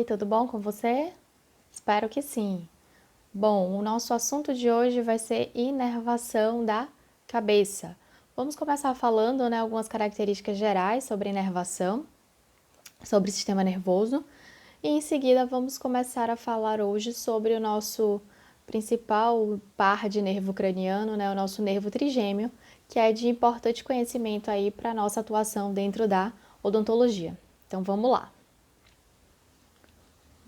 Oi, tudo bom com você? Espero que sim. Bom, o nosso assunto de hoje vai ser inervação da cabeça. Vamos começar falando, algumas características gerais sobre inervação, sobre o sistema nervoso, e em seguida vamos começar a falar hoje sobre o nosso principal par de nervo craniano, o nosso nervo trigêmeo, que é de importante conhecimento aí para a nossa atuação dentro da odontologia. Então vamos lá.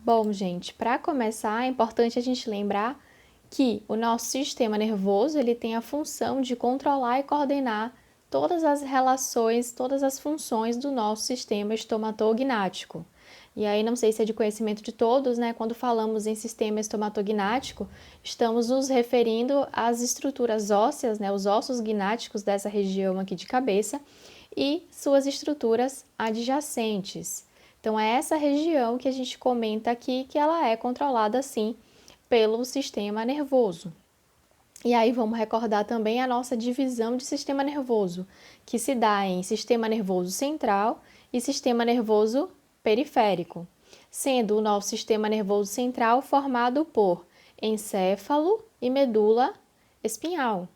Bom, gente, para começar, é importante a gente lembrar que o nosso sistema nervoso ele tem a função de controlar e coordenar todas as relações, todas as funções do nosso sistema estomatognático. E aí, não sei se é de conhecimento de todos, quando falamos em sistema estomatognático, estamos nos referindo às estruturas ósseas, os ossos gnáticos dessa região aqui de cabeça e suas estruturas adjacentes. Então, é essa região que a gente comenta aqui que ela é controlada, sim, pelo sistema nervoso. E aí vamos recordar também a nossa divisão de sistema nervoso, que se dá em sistema nervoso central e sistema nervoso periférico, sendo o nosso sistema nervoso central formado por encéfalo e medula espinhal.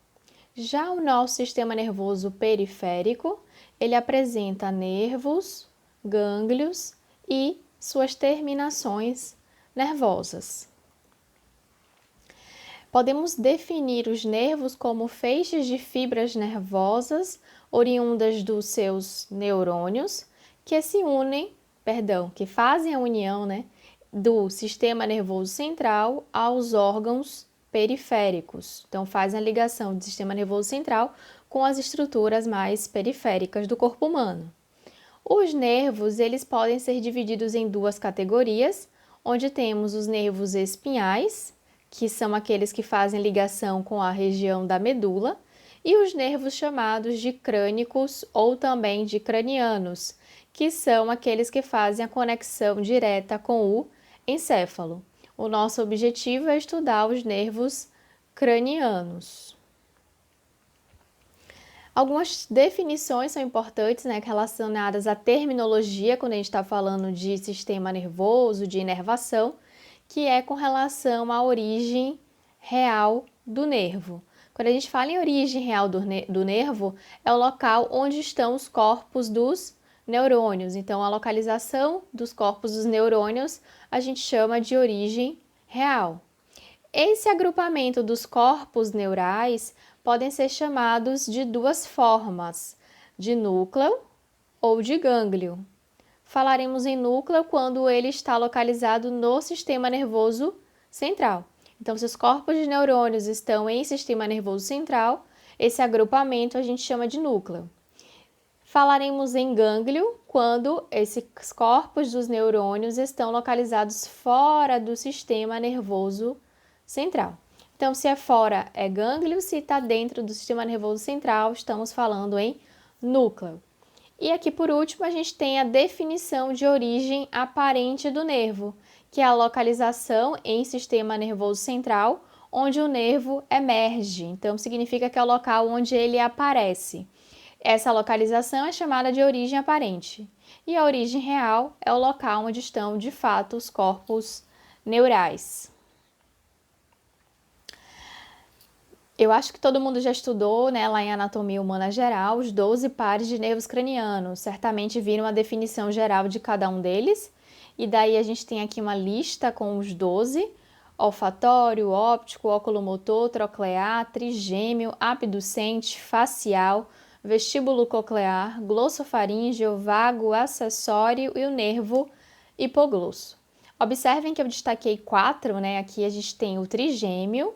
Já o nosso sistema nervoso periférico, ele apresenta nervos, gânglios e suas terminações nervosas. Podemos definir os nervos como feixes de fibras nervosas oriundas dos seus neurônios que fazem a união, do sistema nervoso central aos órgãos periféricos. Então, fazem a ligação do sistema nervoso central com as estruturas mais periféricas do corpo humano. Os nervos, eles podem ser divididos em duas categorias, onde temos os nervos espinhais, que são aqueles que fazem ligação com a região da medula, e os nervos chamados de crânicos ou também de cranianos, que são aqueles que fazem a conexão direta com o encéfalo. O nosso objetivo é estudar os nervos cranianos. Algumas definições são importantes, relacionadas à terminologia, quando a gente está falando de sistema nervoso, de inervação, que é com relação à origem real do nervo. Quando a gente fala em origem real do nervo, é o local onde estão os corpos dos neurônios. Então, a localização dos corpos dos neurônios a gente chama de origem real. Esse agrupamento dos corpos neurais podem ser chamados de duas formas, de núcleo ou de gânglio. Falaremos em núcleo quando ele está localizado no sistema nervoso central. Então, se os corpos de neurônios estão em sistema nervoso central, esse agrupamento a gente chama de núcleo. Falaremos em gânglio quando esses corpos dos neurônios estão localizados fora do sistema nervoso central. Então, se é fora, é gânglio, se está dentro do sistema nervoso central, estamos falando em núcleo. E aqui, por último, a gente tem a definição de origem aparente do nervo, que é a localização em sistema nervoso central, onde o nervo emerge. Então, significa que é o local onde ele aparece. Essa localização é chamada de origem aparente. E a origem real é o local onde estão, de fato, os corpos neurais. Eu acho que todo mundo já estudou, lá em Anatomia Humana Geral, os 12 pares de nervos cranianos. Certamente viram a definição geral de cada um deles. E daí a gente tem aqui uma lista com os 12. Olfatório, óptico, oculomotor, troclear, trigêmeo, abducente, facial, vestíbulo coclear, glossofaríngeo, vago, acessório e o nervo hipoglosso. Observem que eu destaquei 4, Aqui a gente tem o trigêmeo,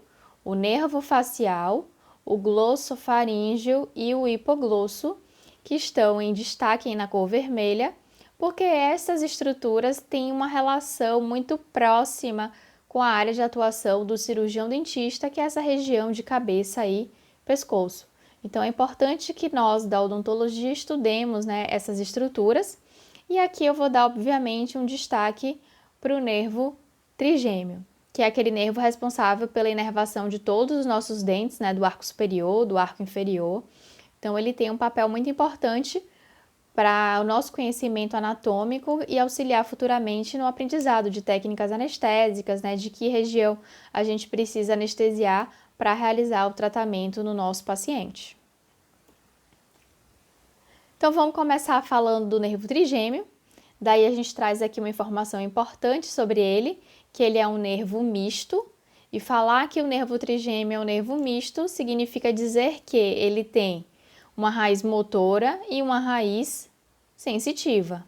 o nervo facial, o glossofaríngeo e o hipoglosso, que estão em destaque na cor vermelha, porque essas estruturas têm uma relação muito próxima com a área de atuação do cirurgião dentista, que é essa região de cabeça e pescoço. Então, é importante que nós, da odontologia, estudemos, essas estruturas. E aqui eu vou dar, obviamente, um destaque para o nervo trigêmeo, que é aquele nervo responsável pela inervação de todos os nossos dentes, do arco superior, do arco inferior. Então, ele tem um papel muito importante para o nosso conhecimento anatômico e auxiliar futuramente no aprendizado de técnicas anestésicas, né, de que região a gente precisa anestesiar para realizar o tratamento no nosso paciente. Então vamos começar falando do nervo trigêmeo. Daí a gente traz aqui uma informação importante sobre ele, que ele é um nervo misto. E falar que o nervo trigêmeo é um nervo misto significa dizer que ele tem uma raiz motora e uma raiz sensitiva.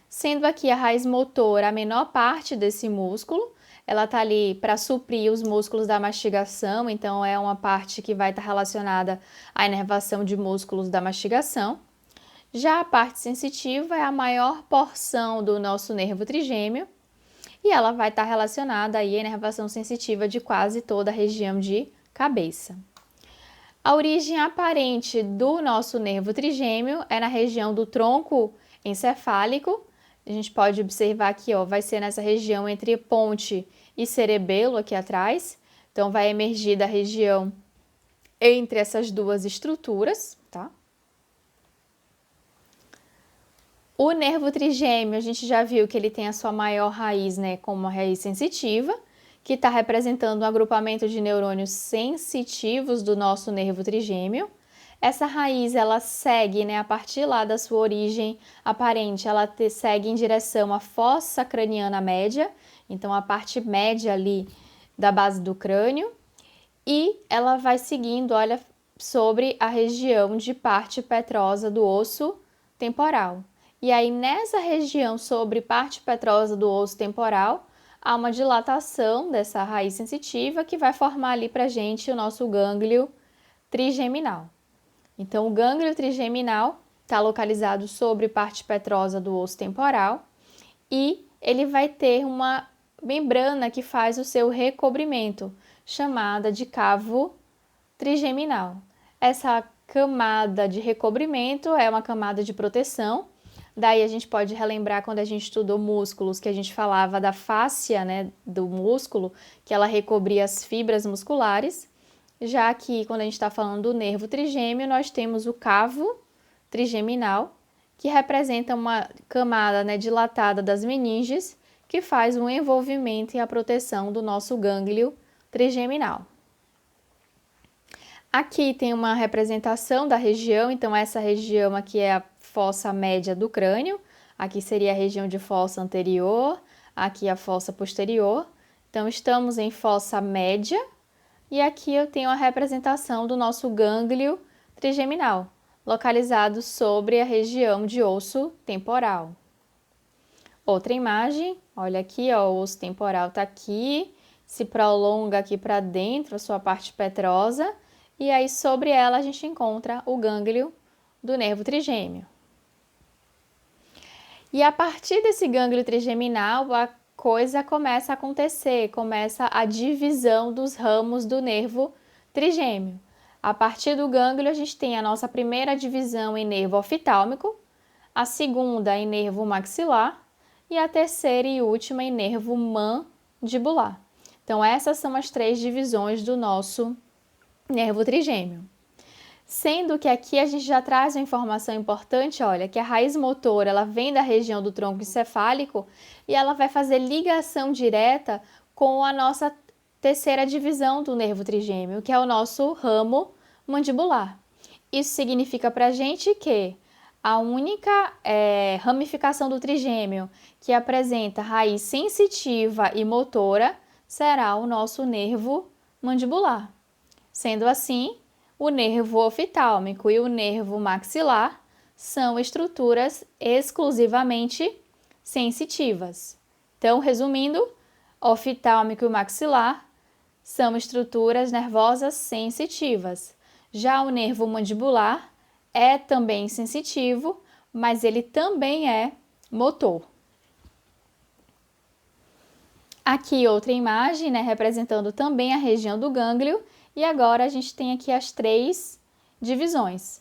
Sendo aqui a raiz motora a menor parte desse músculo, ela está ali para suprir os músculos da mastigação, então é uma parte que vai estar relacionada à inervação de músculos da mastigação. Já a parte sensitiva é a maior porção do nosso nervo trigêmeo e ela vai estar relacionada aí à inervação sensitiva de quase toda a região de cabeça. A origem aparente do nosso nervo trigêmeo é na região do tronco encefálico. A gente pode observar aqui, ó, vai ser nessa região entre ponte e cerebelo aqui atrás. Então, vai emergir da região entre essas duas estruturas, tá? O nervo trigêmeo, a gente já viu que ele tem a sua maior raiz, né, como uma raiz sensitiva, que está representando um agrupamento de neurônios sensitivos do nosso nervo trigêmeo. Essa raiz, ela segue, né, a partir lá da sua origem aparente, ela segue em direção à fossa craniana média, então a parte média ali da base do crânio, e ela vai seguindo, olha, sobre a região de parte petrosa do osso temporal. E aí, nessa região sobre parte petrosa do osso temporal, há uma dilatação dessa raiz sensitiva que vai formar ali para a gente o nosso gânglio trigeminal. Então, o gânglio trigeminal está localizado sobre parte petrosa do osso temporal e ele vai ter uma membrana que faz o seu recobrimento, chamada de cavo trigeminal. Essa camada de recobrimento é uma camada de proteção. Daí a gente pode relembrar quando a gente estudou músculos, que a gente falava da fáscia, né, do músculo, que ela recobria as fibras musculares. Já que quando a gente está falando do nervo trigêmeo, nós temos o cavo trigeminal, que representa uma camada, né, dilatada das meninges, que faz o envolvimento e a proteção do nosso gânglio trigeminal. Aqui tem uma representação da região, então essa região aqui é a fossa média do crânio, aqui seria a região de fossa anterior, aqui a fossa posterior. Então, estamos em fossa média e aqui eu tenho a representação do nosso gânglio trigeminal, localizado sobre a região de osso temporal. Outra imagem, olha aqui, ó, o osso temporal está aqui, se prolonga aqui para dentro a sua parte petrosa e aí sobre ela a gente encontra o gânglio do nervo trigêmeo. E a partir desse gânglio trigeminal, a coisa começa a acontecer, começa a divisão dos ramos do nervo trigêmeo. A partir do gânglio, a gente tem a nossa primeira divisão em nervo oftálmico, a segunda em nervo maxilar e a terceira e última em nervo mandibular. Então, essas são as três divisões do nosso nervo trigêmeo. Sendo que aqui a gente já traz uma informação importante, olha, que a raiz motora, ela vem da região do tronco encefálico e ela vai fazer ligação direta com a nossa terceira divisão do nervo trigêmeo, que é o nosso ramo mandibular. Isso significa para a gente que a única ramificação do trigêmeo que apresenta raiz sensitiva e motora será o nosso nervo mandibular. Sendo assim, o nervo oftálmico e o nervo maxilar são estruturas exclusivamente sensitivas. Então, resumindo, oftálmico e maxilar são estruturas nervosas sensitivas. Já o nervo mandibular é também sensitivo, mas ele também é motor. Aqui outra imagem, né, representando também a região do gânglio. E agora a gente tem aqui as três divisões.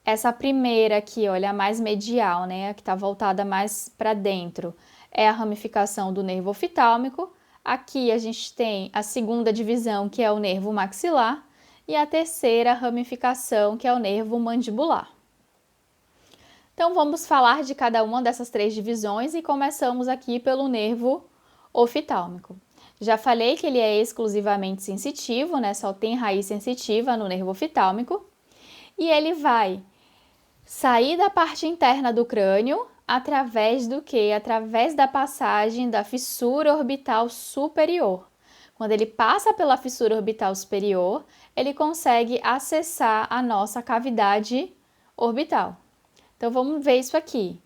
Essa primeira aqui, olha, a mais medial, né, a que está voltada mais para dentro, é a ramificação do nervo oftálmico. Aqui a gente tem a segunda divisão, que é o nervo maxilar, e a terceira ramificação, que é o nervo mandibular. Então, vamos falar de cada uma dessas 3 divisões e começamos aqui pelo nervo ofitálmico. Já falei que ele é exclusivamente sensitivo, né? Só tem raiz sensitiva no nervo ofitálmico. E ele vai sair da parte interna do crânio através do quê? Através da passagem da fissura orbital superior. Quando ele passa pela fissura orbital superior, ele consegue acessar a nossa cavidade orbital. Então, vamos ver isso aqui.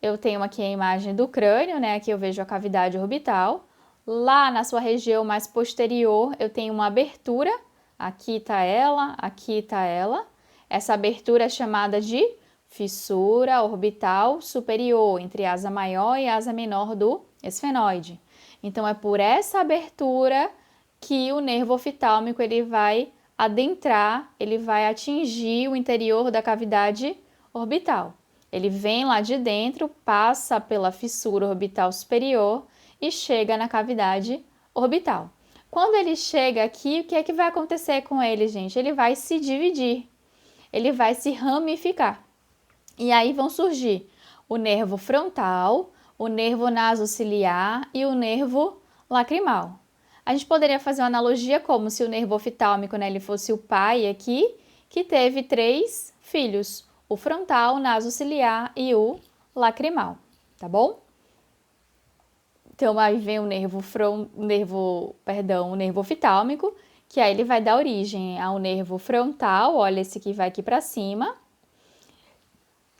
Eu tenho aqui a imagem do crânio, né? Aqui eu vejo a cavidade orbital. Lá na sua região mais posterior, eu tenho uma abertura. Aqui está ela, aqui está ela. Essa abertura é chamada de fissura orbital superior, entre asa maior e asa menor do esfenoide. Então, é por essa abertura que o nervo ofitálmico ele vai adentrar, ele vai atingir o interior da cavidade orbital. Ele vem lá de dentro, passa pela fissura orbital superior e chega na cavidade orbital. Quando ele chega aqui, o que é que vai acontecer com ele, gente? Ele vai se dividir, ele vai se ramificar. E aí vão surgir o nervo frontal, o nervo nasociliar e o nervo lacrimal. A gente poderia fazer uma analogia como se o nervo ofitálmico, né, ele fosse o pai aqui, que teve 3 filhos, o frontal, o nasociliar e o lacrimal, tá bom? Então, aí vem o nervo ofitálmico, que aí ele vai dar origem ao nervo frontal, olha, esse aqui vai aqui para cima,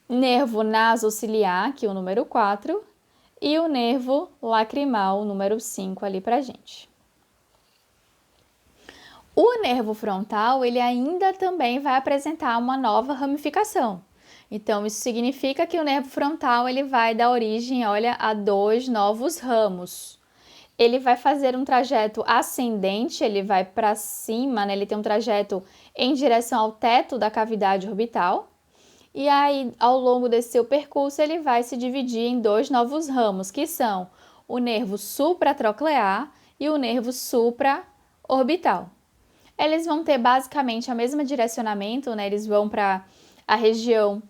nervo nasociliar, que é o número 4, e o nervo lacrimal, o número 5 ali pra gente. O nervo frontal, ele ainda também vai apresentar uma nova ramificação. Então, isso significa que o nervo frontal, ele vai dar origem, olha, a 2 novos ramos. Ele vai fazer um trajeto ascendente, ele vai para cima, né? Ele tem um trajeto em direção ao teto da cavidade orbital. E aí, ao longo desse seu percurso, ele vai se dividir em 2 novos ramos, que são o nervo supratroclear e o nervo supraorbital. Eles vão ter basicamente o mesmo direcionamento, né? Eles vão para a região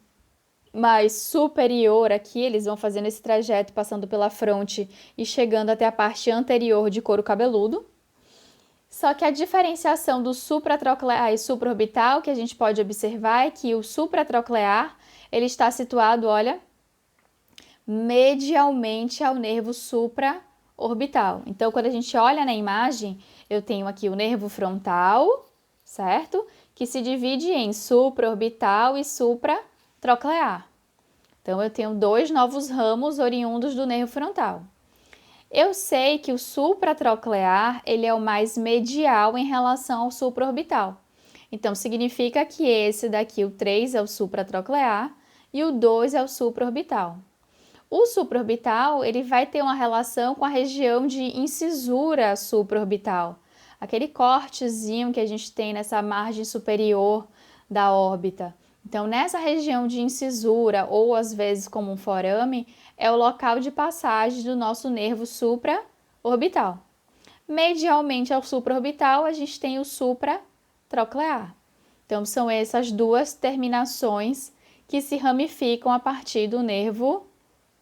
mais superior aqui, eles vão fazendo esse trajeto, passando pela fronte e chegando até a parte anterior de couro cabeludo. Só que a diferenciação do supratroclear e supraorbital que a gente pode observar é que o supratroclear, ele está situado, olha, medialmente ao nervo supraorbital. Então, quando a gente olha na imagem, eu tenho aqui o nervo frontal, certo? Que se divide em supraorbital e supratroclear. Então, eu tenho 2 novos ramos oriundos do nervo frontal. Eu sei que o supratroclear, ele é o mais medial em relação ao supraorbital. Então, significa que esse daqui, o 3, é o supratroclear e o 2 é o supraorbital. O supraorbital, ele vai ter uma relação com a região de incisura supraorbital, aquele cortezinho que a gente tem nessa margem superior da órbita. Então, nessa região de incisura, ou às vezes como um forame, é o local de passagem do nosso nervo supraorbital. Medialmente ao supraorbital, a gente tem o supratroclear. Então, são essas 2 terminações que se ramificam a partir do nervo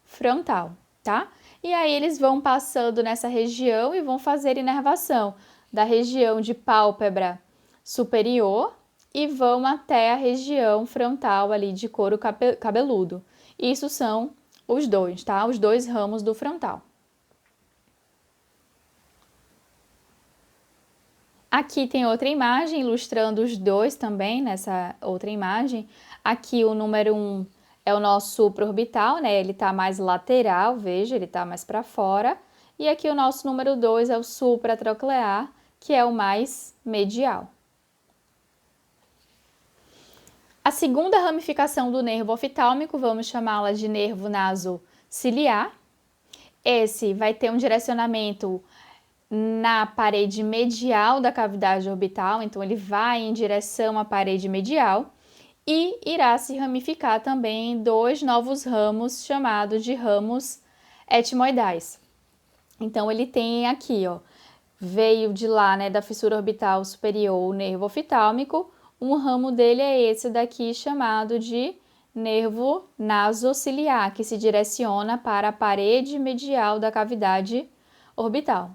frontal, tá? E aí eles vão passando nessa região e vão fazer inervação da região de pálpebra superior e vão até a região frontal ali de couro cabeludo. Isso são os 2, tá? Os 2 ramos do frontal. Aqui tem outra imagem ilustrando os 2 também, nessa outra imagem. Aqui o número 1 é o nosso supraorbital, né? Ele tá mais lateral, veja, ele tá mais para fora. E aqui o nosso número 2 é o supratroclear, que é o mais medial. A segunda ramificação do nervo ofitálmico, vamos chamá-la de nervo nasociliar. Esse vai ter um direcionamento na parede medial da cavidade orbital, então ele vai em direção à parede medial e irá se ramificar também em 2 novos ramos chamados de ramos etimoidais. Então ele tem aqui, ó, veio de lá, né, da fissura orbital superior o nervo ofitálmico. Um ramo dele é esse daqui chamado de nervo nasociliar, que se direciona para a parede medial da cavidade orbital.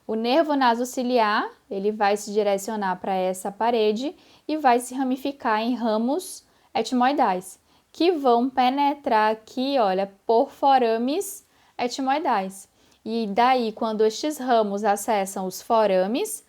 O nervo nasociliar, ele vai se direcionar para essa parede e vai se ramificar em ramos etmoidais, que vão penetrar aqui, olha, por forames etmoidais. E daí, quando estes ramos acessam os forames,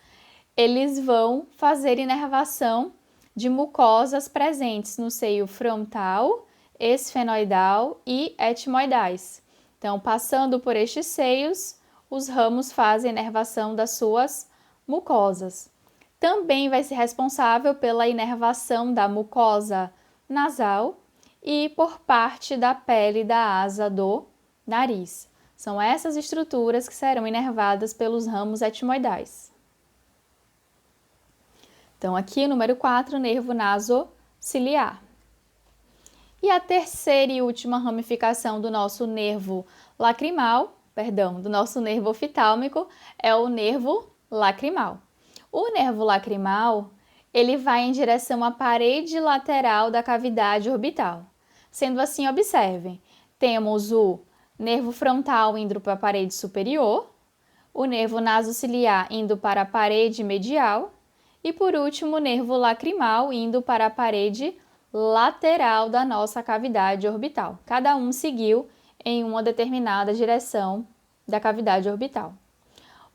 eles vão fazer inervação de mucosas presentes no seio frontal, esfenoidal e etmoidais. Então, passando por estes seios, os ramos fazem inervação das suas mucosas. Também vai ser responsável pela inervação da mucosa nasal e por parte da pele da asa do nariz. São essas estruturas que serão inervadas pelos ramos etmoidais. Então, aqui, número 4, nervo nasociliar. E a terceira e última ramificação do nosso nervo lacrimal, do nosso nervo oftálmico, é o nervo lacrimal. O nervo lacrimal, ele vai em direção à parede lateral da cavidade orbital. Sendo assim, observem, temos o nervo frontal indo para a parede superior, o nervo nasociliar indo para a parede medial e, por último, o nervo lacrimal indo para a parede lateral da nossa cavidade orbital. Cada um seguiu em uma determinada direção da cavidade orbital.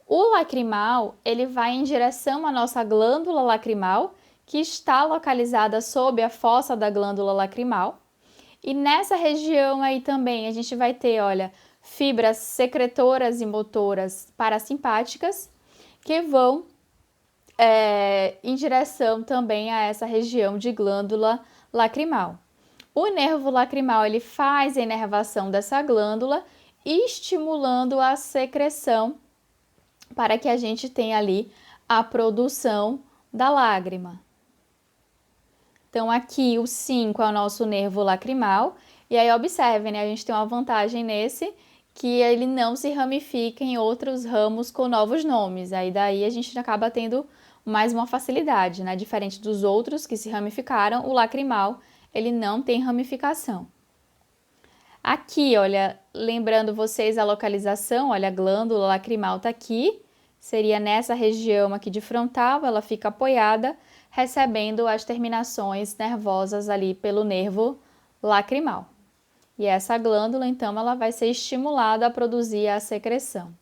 O lacrimal, ele vai em direção à nossa glândula lacrimal, que está localizada sob a fossa da glândula lacrimal. E nessa região aí também a gente vai ter, olha, fibras secretoras e motoras parasimpáticas que vão em direção também a essa região de glândula lacrimal. O nervo lacrimal, ele faz a inervação dessa glândula, estimulando a secreção para que a gente tenha ali a produção da lágrima. Então, aqui o 5 é o nosso nervo lacrimal, e aí observem, né, a gente tem uma vantagem nesse, que ele não se ramifica em outros ramos com novos nomes, aí daí a gente acaba tendo mais uma facilidade, né, diferente dos outros que se ramificaram, o lacrimal, ele não tem ramificação. Aqui, olha, lembrando vocês a localização, olha, a glândula lacrimal está aqui, seria nessa região aqui de frontal, ela fica apoiada, recebendo as terminações nervosas ali pelo nervo lacrimal. E essa glândula, então, ela vai ser estimulada a produzir a secreção.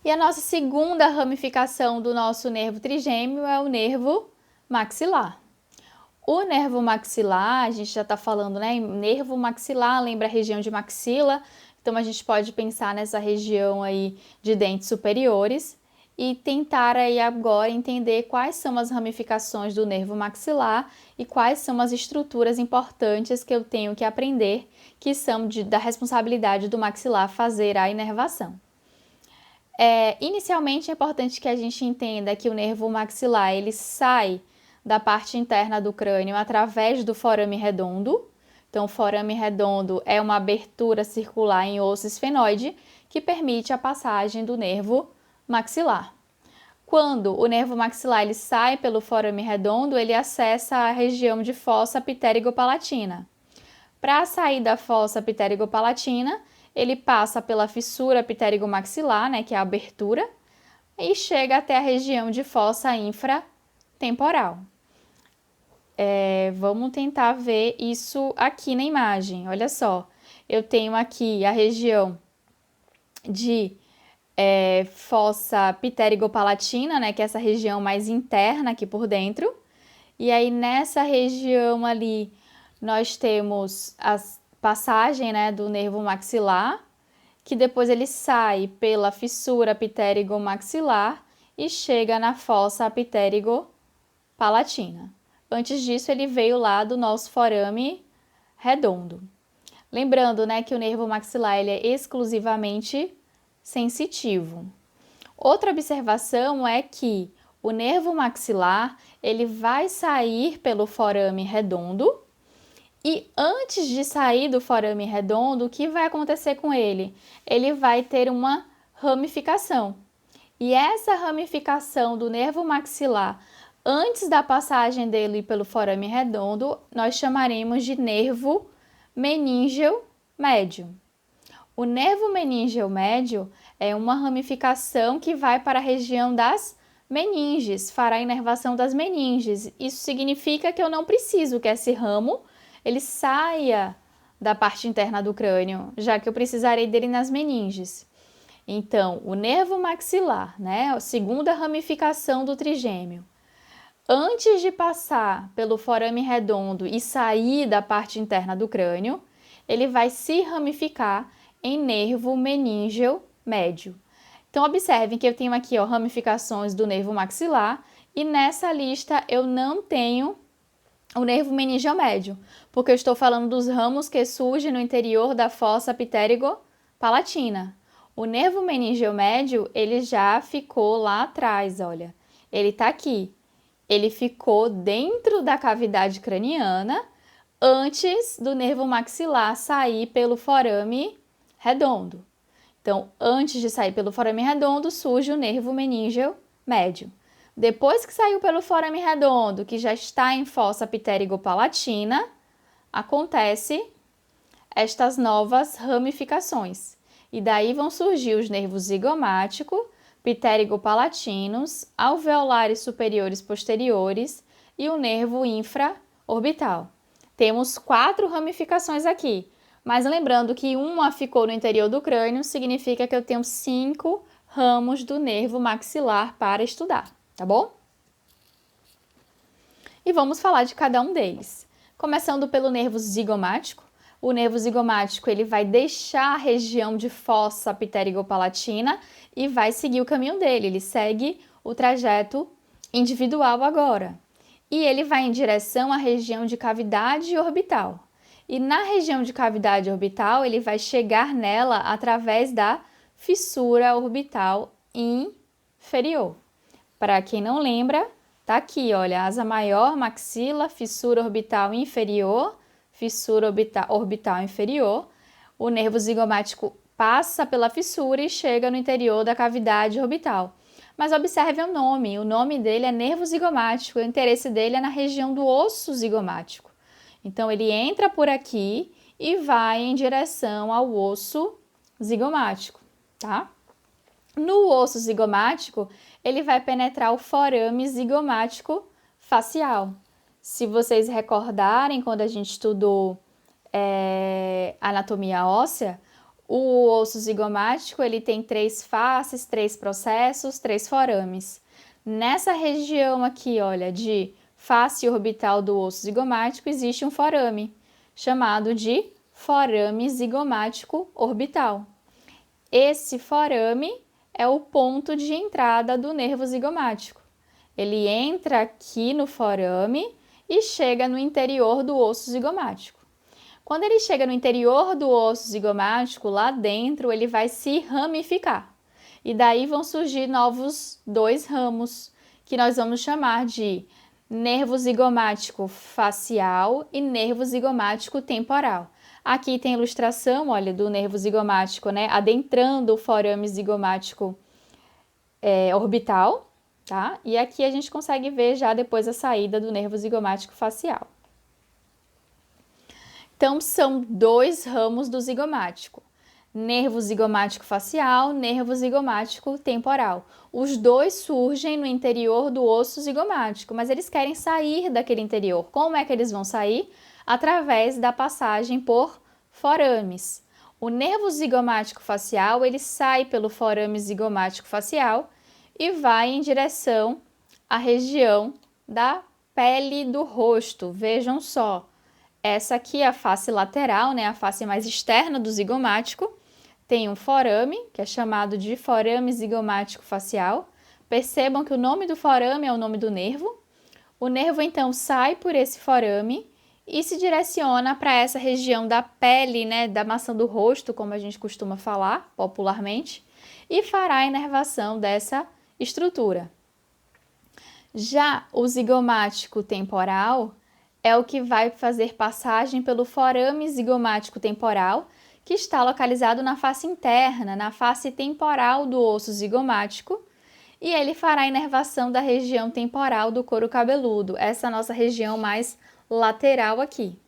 E a nossa segunda ramificação do nosso nervo trigêmeo é o nervo maxilar. O nervo maxilar, a gente já está falando, né? Nervo maxilar, lembra a região de maxila, então a gente pode pensar nessa região aí de dentes superiores e tentar aí agora entender quais são as ramificações do nervo maxilar e quais são as estruturas importantes que eu tenho que aprender, que são da responsabilidade do maxilar fazer a inervação. Inicialmente é importante que a gente entenda que o nervo maxilar, ele sai da parte interna do crânio através do forame redondo. Então, o forame redondo é uma abertura circular em osso esfenoide que permite a passagem do nervo maxilar. Quando o nervo maxilar ele sai pelo forame redondo, ele acessa a região de fossa pterygopalatina. Para sair da fossa pterygopalatina, ele passa pela fissura pterygomaxilar, né, que é a abertura, e chega até a região de fossa infratemporal. Vamos tentar ver isso aqui na imagem. Olha só, eu tenho aqui a região de fossa pterygopalatina, né, que é essa região mais interna aqui por dentro. E aí nessa região ali nós temos a passagem, né, do nervo maxilar, que depois ele sai pela fissura pterygomaxilar e chega na fossa pterygopalatina. Antes disso, ele veio lá do nosso forame redondo. Lembrando, né, que o nervo maxilar ele é exclusivamente sensitivo. Outra observação é que o nervo maxilar ele vai sair pelo forame redondo e antes de sair do forame redondo, o que vai acontecer com ele? Ele vai ter uma ramificação. E essa ramificação do nervo maxilar Antes da passagem dele pelo forame redondo, nós chamaremos de nervo meníngeo médio. O nervo meníngeo médio é uma ramificação que vai para a região das meninges, fará a inervação das meninges. Isso significa que eu não preciso que esse ramo ele saia da parte interna do crânio, já que eu precisarei dele nas meninges. Então, o nervo maxilar, né, a segunda ramificação do trigêmeo, antes de passar pelo forame redondo e sair da parte interna do crânio, ele vai se ramificar em nervo meníngeo médio. Então, observem que eu tenho aqui, ó, ramificações do nervo maxilar e nessa lista eu não tenho o nervo meníngeo médio, porque eu estou falando dos ramos que surgem no interior da fossa pterigo-palatina. O nervo meníngeo médio, ele já ficou lá atrás, olha. Ele está aqui. Ele ficou dentro da cavidade craniana antes do nervo maxilar sair pelo forame redondo. Então, antes de sair pelo forame redondo, surge o nervo meníngeo médio. Depois que saiu pelo forame redondo, que já está em fossa pterigo-palatina, acontece estas novas ramificações. E daí vão surgir os nervos zigomático, pterigo-palatinos, alveolares superiores posteriores e o nervo infraorbital. Temos 4 ramificações aqui, mas lembrando que uma ficou no interior do crânio, significa que eu tenho 5 ramos do nervo maxilar para estudar, tá bom? E vamos falar de cada um deles. Começando pelo nervo zigomático. O nervo zigomático ele vai deixar a região de fossa pterigo-palatina e vai seguir o caminho dele. Ele segue o trajeto individual agora. E ele vai em direção à região de cavidade orbital. E na região de cavidade orbital, ele vai chegar nela através da fissura orbital inferior. Para quem não lembra, tá aqui, olha, asa maior, maxila, fissura orbital inferior, fissura orbital inferior. O nervo zigomático passa pela fissura e chega no interior da cavidade orbital. Mas observe o nome dele é nervo zigomático, o interesse dele é na região do osso zigomático. Então, ele entra por aqui e vai em direção ao osso zigomático, tá? No osso zigomático, ele vai penetrar o forame zigomático facial. Se vocês recordarem, quando a gente estudou anatomia óssea, o osso zigomático ele tem 3 faces, 3 processos, 3 forames. Nessa região aqui, olha, de face orbital do osso zigomático, existe um forame, chamado de forame zigomático orbital. Esse forame é o ponto de entrada do nervo zigomático. Ele entra aqui no forame e chega no interior do osso zigomático. Quando ele chega no interior do osso zigomático, lá dentro, ele vai se ramificar. E daí vão surgir novos 2 ramos, que nós vamos chamar de nervo zigomático facial e nervo zigomático temporal. Aqui tem ilustração, olha, do nervo zigomático, né, adentrando o forame zigomático orbital, tá? E aqui a gente consegue ver já depois a saída do nervo zigomático facial. Então, são 2 ramos do zigomático. Nervo zigomático facial, nervo zigomático temporal. Os 2 surgem no interior do osso zigomático, mas eles querem sair daquele interior. Como é que eles vão sair? Através da passagem por forames. O nervo zigomático facial, ele sai pelo forame zigomático facial e vai em direção à região da pele do rosto. Vejam só, essa aqui é a face lateral, né, a face mais externa do zigomático. Tem um forame, que é chamado de forame zigomático facial. Percebam que o nome do forame é o nome do nervo. O nervo, então, sai por esse forame e se direciona para essa região da pele, né, da maçã do rosto, como a gente costuma falar popularmente, e fará a inervação dessa estrutura. Já o zigomático temporal é o que vai fazer passagem pelo forame zigomático temporal, que está localizado na face interna, na face temporal do osso zigomático, e ele fará a inervação da região temporal do couro cabeludo, essa nossa região mais lateral aqui.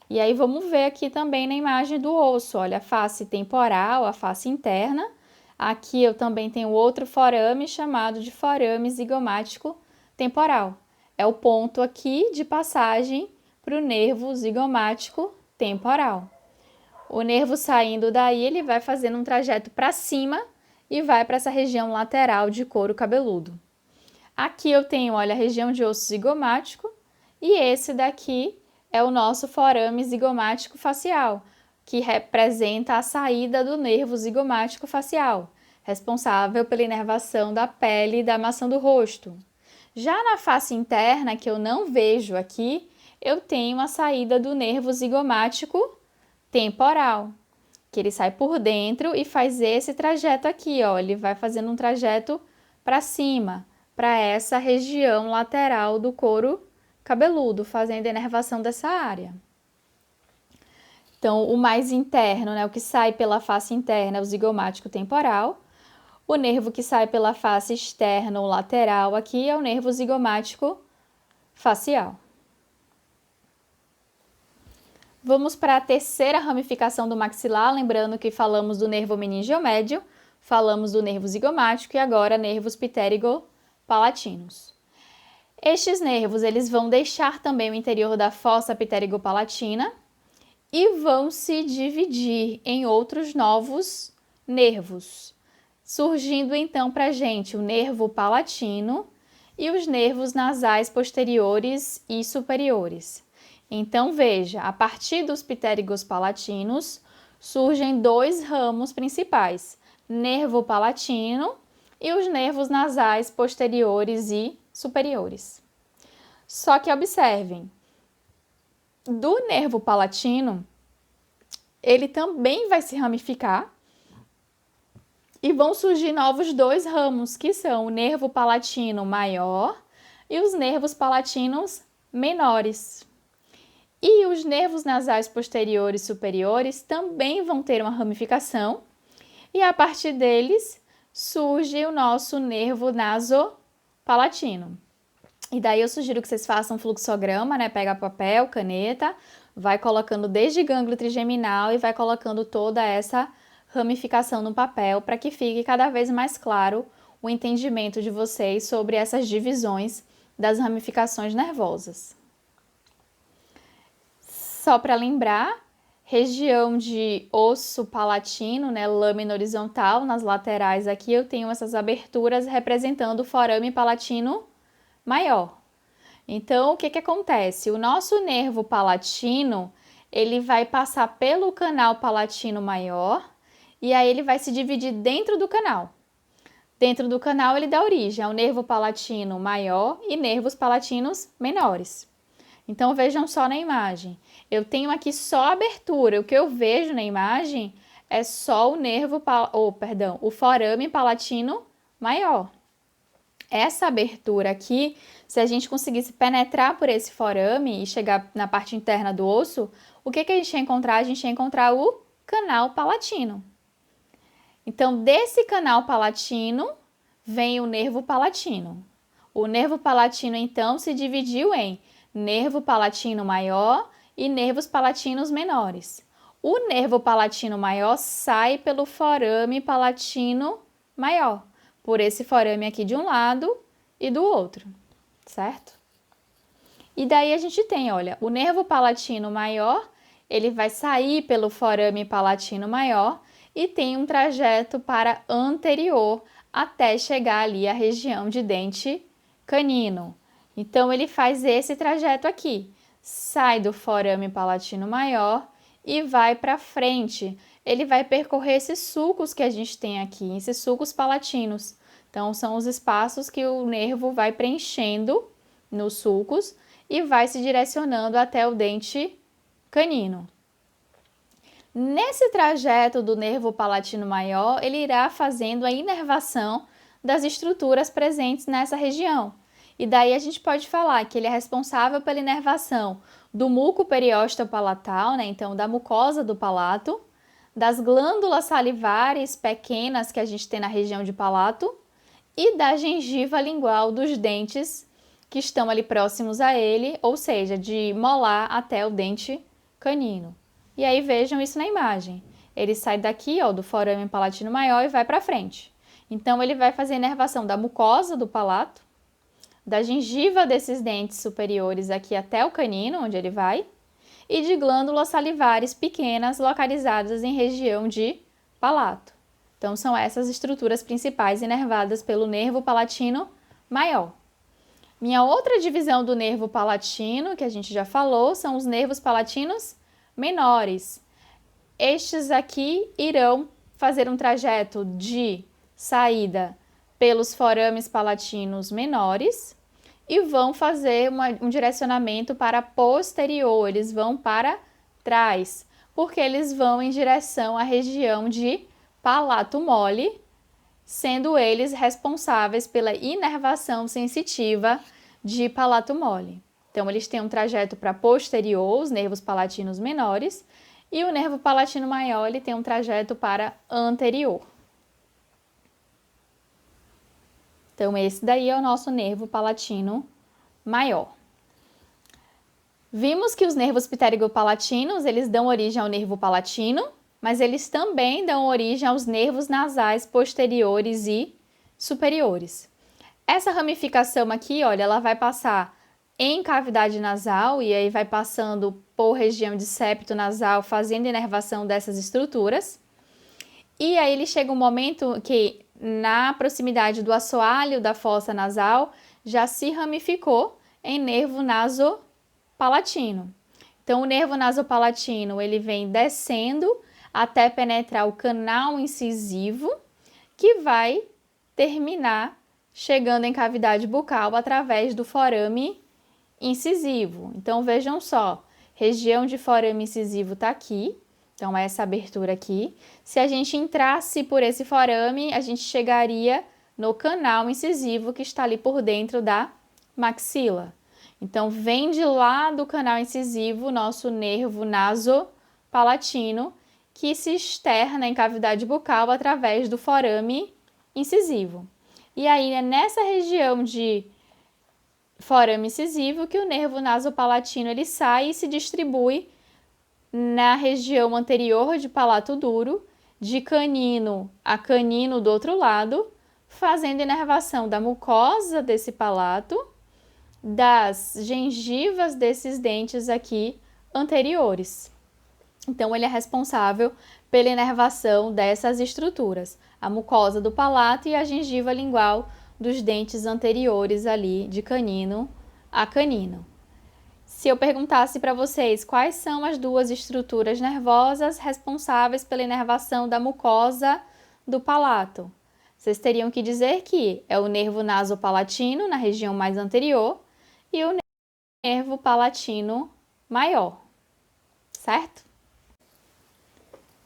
E aí vamos ver aqui também na imagem do osso, olha, a face temporal, a face interna. Aqui eu também tenho outro forame chamado de forame zigomático temporal. É o ponto aqui de passagem para o nervo zigomático temporal. O nervo saindo daí, ele vai fazendo um trajeto para cima e vai para essa região lateral de couro cabeludo. Aqui eu tenho, olha, a região de osso zigomático e esse daqui é o nosso forame zigomático facial, que representa a saída do nervo zigomático facial, responsável pela inervação da pele e da maçã do rosto. Já na face interna, que eu não vejo aqui, eu tenho a saída do nervo zigomático temporal, que ele sai por dentro e faz esse trajeto aqui, ó, ele vai fazendo um trajeto para cima, para essa região lateral do couro cabeludo, fazendo a inervação dessa área. Então, o mais interno, né, o que sai pela face interna é o zigomático temporal. O nervo que sai pela face externa ou lateral aqui é o nervo zigomático facial. Vamos para a terceira ramificação do maxilar, lembrando que falamos do nervo meningeo médio, falamos do nervo zigomático e agora nervos pterygo-palatinos. Estes nervos, eles vão deixar também o interior da fossa pterygo-palatina e vão se dividir em outros novos nervos, surgindo então para a gente o nervo palatino e os nervos nasais posteriores e superiores. Então, veja, a partir dos ptérigos palatinos surgem dois ramos principais, nervo palatino e os nervos nasais posteriores e superiores. Só que observem, do nervo palatino, ele também vai se ramificar e vão surgir novos dois ramos, que são o nervo palatino maior e os nervos palatinos menores. E os nervos nasais posteriores e superiores também vão ter uma ramificação e a partir deles surge o nosso nervo nasopalatino. E daí eu sugiro que vocês façam um fluxograma, né? Pega papel, caneta, vai colocando desde gânglio trigeminal e vai colocando toda essa ramificação no papel para que fique cada vez mais claro o entendimento de vocês sobre essas divisões das ramificações nervosas. Só para lembrar, região de osso palatino, né, lâmina horizontal, nas laterais aqui eu tenho essas aberturas representando o forame palatino maior. Então, o que acontece? O nosso nervo palatino, ele vai passar pelo canal palatino maior e aí ele vai se dividir dentro do canal. Dentro do canal ele dá origem ao nervo palatino maior e nervos palatinos menores. Então, vejam só na imagem. Eu tenho aqui só a abertura. O que eu vejo na imagem é só o nervo, o forame palatino maior. Essa abertura aqui, se a gente conseguisse penetrar por esse forame e chegar na parte interna do osso, o que a gente ia encontrar? A gente ia encontrar o canal palatino. Então, desse canal palatino vem o nervo palatino. O nervo palatino, então, se dividiu em nervo palatino maior e nervos palatinos menores. O nervo palatino maior sai pelo forame palatino maior, por esse forame aqui de um lado e do outro, certo? E daí a gente tem, olha, o nervo palatino maior, ele vai sair pelo forame palatino maior e tem um trajeto para anterior até chegar ali à região de dente canino. Então, ele faz esse trajeto aqui, sai do forame palatino maior e vai para frente. Ele vai percorrer esses sulcos que a gente tem aqui, esses sulcos palatinos. Então, são os espaços que o nervo vai preenchendo nos sulcos e vai se direcionando até o dente canino. Nesse trajeto do nervo palatino maior, ele irá fazendo a inervação das estruturas presentes nessa região. E daí a gente pode falar que ele é responsável pela inervação do muco periósteo palatal, né? Então da mucosa do palato, das glândulas salivares pequenas que a gente tem na região de palato e da gengiva lingual dos dentes que estão ali próximos a ele, ou seja, de molar até o dente canino. E aí vejam isso na imagem. Ele sai daqui, ó, do forame palatino maior e vai para frente. Então ele vai fazer inervação da mucosa do palato, da gengiva desses dentes superiores aqui até o canino, onde ele vai, e de glândulas salivares pequenas localizadas em região de palato. Então são essas estruturas principais inervadas pelo nervo palatino maior. Minha outra divisão do nervo palatino, que a gente já falou, são os nervos palatinos menores. Estes aqui irão fazer um trajeto de saída pelos forames palatinos menores e vão fazer um direcionamento para posterior, eles vão para trás, porque eles vão em direção à região de palato mole, sendo eles responsáveis pela inervação sensitiva de palato mole. Então, eles têm um trajeto para posterior, os nervos palatinos menores, e o nervo palatino maior ele tem um trajeto para anterior. Então, esse daí é o nosso nervo palatino maior. Vimos que os nervos pterigopalatinos, eles dão origem ao nervo palatino, mas eles também dão origem aos nervos nasais posteriores e superiores. Essa ramificação aqui, olha, ela vai passar em cavidade nasal e aí vai passando por região de septo nasal, fazendo inervação dessas estruturas. E aí ele chega um momento que na proximidade do assoalho da fossa nasal já se ramificou em nervo nasopalatino. Então o nervo nasopalatino ele vem descendo até penetrar o canal incisivo, que vai terminar chegando em cavidade bucal através do forame incisivo. Então vejam só, região de forame incisivo está aqui, então essa abertura aqui. Se a gente entrasse por esse forame, a gente chegaria no canal incisivo que está ali por dentro da maxila. Então vem de lá do canal incisivo o nosso nervo nasopalatino, que se externa em cavidade bucal através do forame incisivo. E aí é nessa região de forame incisivo que o nervo nasopalatino ele sai e se distribui na região anterior de palato duro, de canino a canino do outro lado, fazendo inervação da mucosa desse palato, das gengivas desses dentes aqui anteriores. Então, ele é responsável pela inervação dessas estruturas, a mucosa do palato e a gengiva lingual dos dentes anteriores ali de canino a canino. Se eu perguntasse para vocês quais são as duas estruturas nervosas responsáveis pela inervação da mucosa do palato, vocês teriam que dizer que é o nervo nasopalatino, na região mais anterior, e o nervo palatino maior, certo?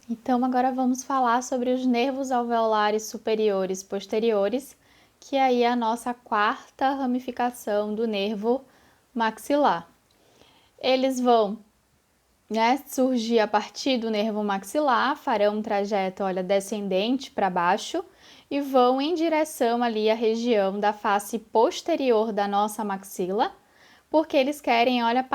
Então, agora vamos falar sobre os nervos alveolares superiores posteriores, que aí é a nossa quarta ramificação do nervo maxilar. Eles vão, surgir a partir do nervo maxilar, farão um trajeto, olha, descendente para baixo e vão em direção ali à região da face posterior da nossa maxila, porque eles querem, olha,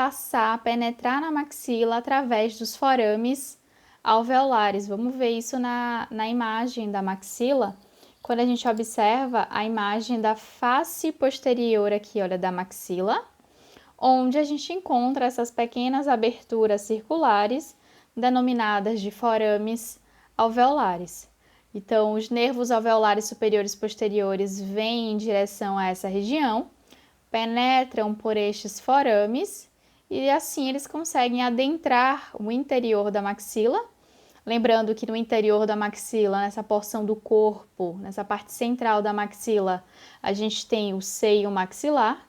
penetrar na maxila através dos forames alveolares. Vamos ver isso na imagem da maxila. Quando a gente observa a imagem da face posterior aqui, olha, da maxila, onde a gente encontra essas pequenas aberturas circulares, denominadas de forames alveolares. Então, os nervos alveolares superiores posteriores vêm em direção a essa região, penetram por estes forames e assim eles conseguem adentrar o interior da maxila. Lembrando que no interior da maxila, nessa porção do corpo, nessa parte central da maxila, a gente tem o seio maxilar.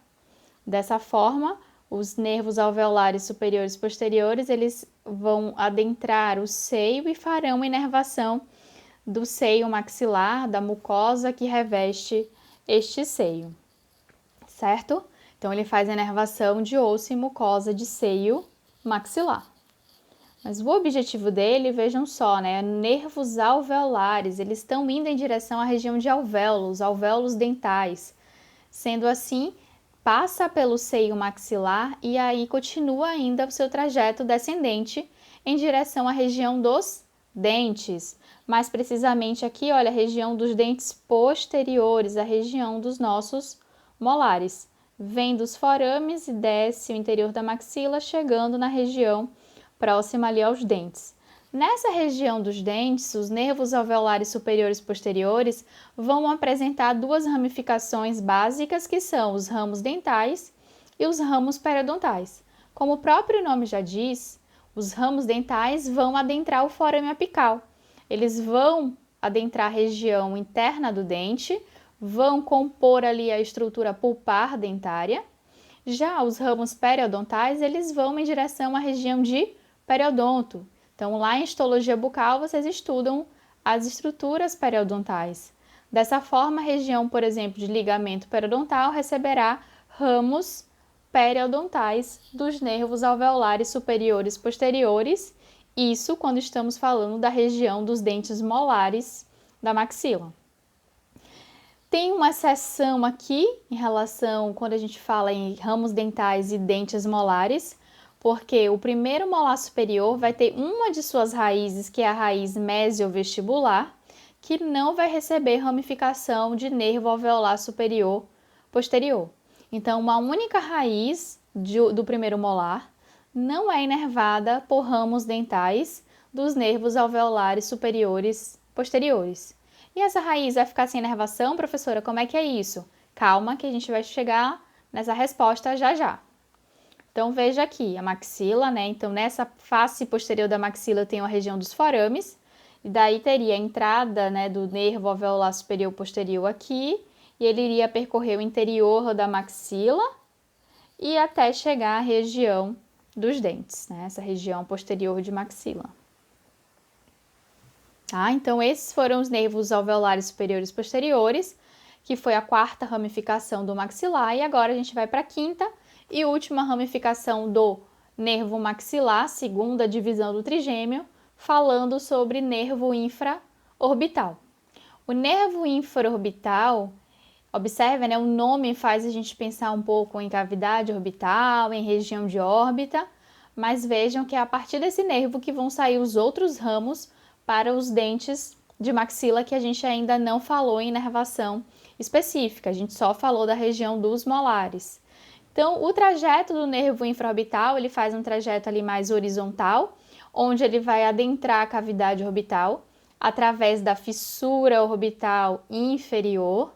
Dessa forma, os nervos alveolares superiores e posteriores, eles vão adentrar o seio e farão inervação do seio maxilar, da mucosa que reveste este seio, certo? Então, ele faz a inervação de osso e mucosa de seio maxilar. Mas o objetivo dele, vejam só, né? Nervos alveolares, eles estão indo em direção à região de alvéolos, alvéolos dentais. Sendo assim, passa pelo seio maxilar e aí continua ainda o seu trajeto descendente em direção à região dos dentes. Mais precisamente aqui, olha, a região dos dentes posteriores, a região dos nossos molares. Vem dos forames e desce o interior da maxila, chegando na região próxima ali aos dentes. Nessa região dos dentes, os nervos alveolares superiores e posteriores vão apresentar duas ramificações básicas, que são os ramos dentais e os ramos periodontais. Como o próprio nome já diz, os ramos dentais vão adentrar o forame apical. Eles vão adentrar a região interna do dente, vão compor ali a estrutura pulpar dentária. Já os ramos periodontais, eles vão em direção à região de periodonto. Então, lá em histologia bucal, vocês estudam as estruturas periodontais. Dessa forma, a região, por exemplo, de ligamento periodontal receberá ramos periodontais dos nervos alveolares superiores e posteriores, isso quando estamos falando da região dos dentes molares da maxila. Tem uma exceção aqui em relação quando a gente fala em ramos dentais e dentes molares, porque o primeiro molar superior vai ter uma de suas raízes, que é a raiz mesiovestibular, que não vai receber ramificação de nervo alveolar superior posterior. Então, uma única raiz do primeiro molar não é inervada por ramos dentais dos nervos alveolares superiores posteriores. E essa raiz vai ficar sem inervação, professora? Como é que é isso? Calma que a gente vai chegar nessa resposta já já. Então, veja aqui, a maxila, né? Então, nessa face posterior da maxila tem a região dos forames, e daí teria a entrada, né, do nervo alveolar superior posterior aqui, e ele iria percorrer o interior da maxila e até chegar à região dos dentes, né? Essa região posterior de maxila. Tá? Então, esses foram os nervos alveolares superiores e posteriores, que foi a quarta ramificação do maxilar, e agora a gente vai para a quinta e última ramificação do nervo maxilar, segunda divisão do trigêmeo, falando sobre nervo infraorbital. O nervo infraorbital, observe, né, o nome faz a gente pensar um pouco em cavidade orbital, em região de órbita, mas vejam que é a partir desse nervo que vão sair os outros ramos para os dentes de maxila, que a gente ainda não falou em inervação específica, a gente só falou da região dos molares. Então, o trajeto do nervo infraorbital, ele faz um trajeto ali mais horizontal, onde ele vai adentrar a cavidade orbital através da fissura orbital inferior.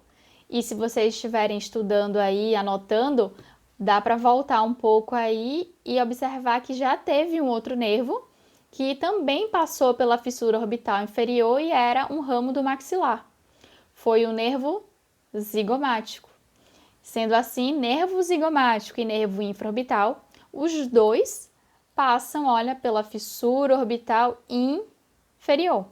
E se vocês estiverem estudando aí, anotando, dá para voltar um pouco aí e observar que já teve um outro nervo que também passou pela fissura orbital inferior e era um ramo do maxilar. Foi o nervo zigomático. Sendo assim, nervo zigomático e nervo infraorbital, os dois passam, olha, pela fissura orbital inferior.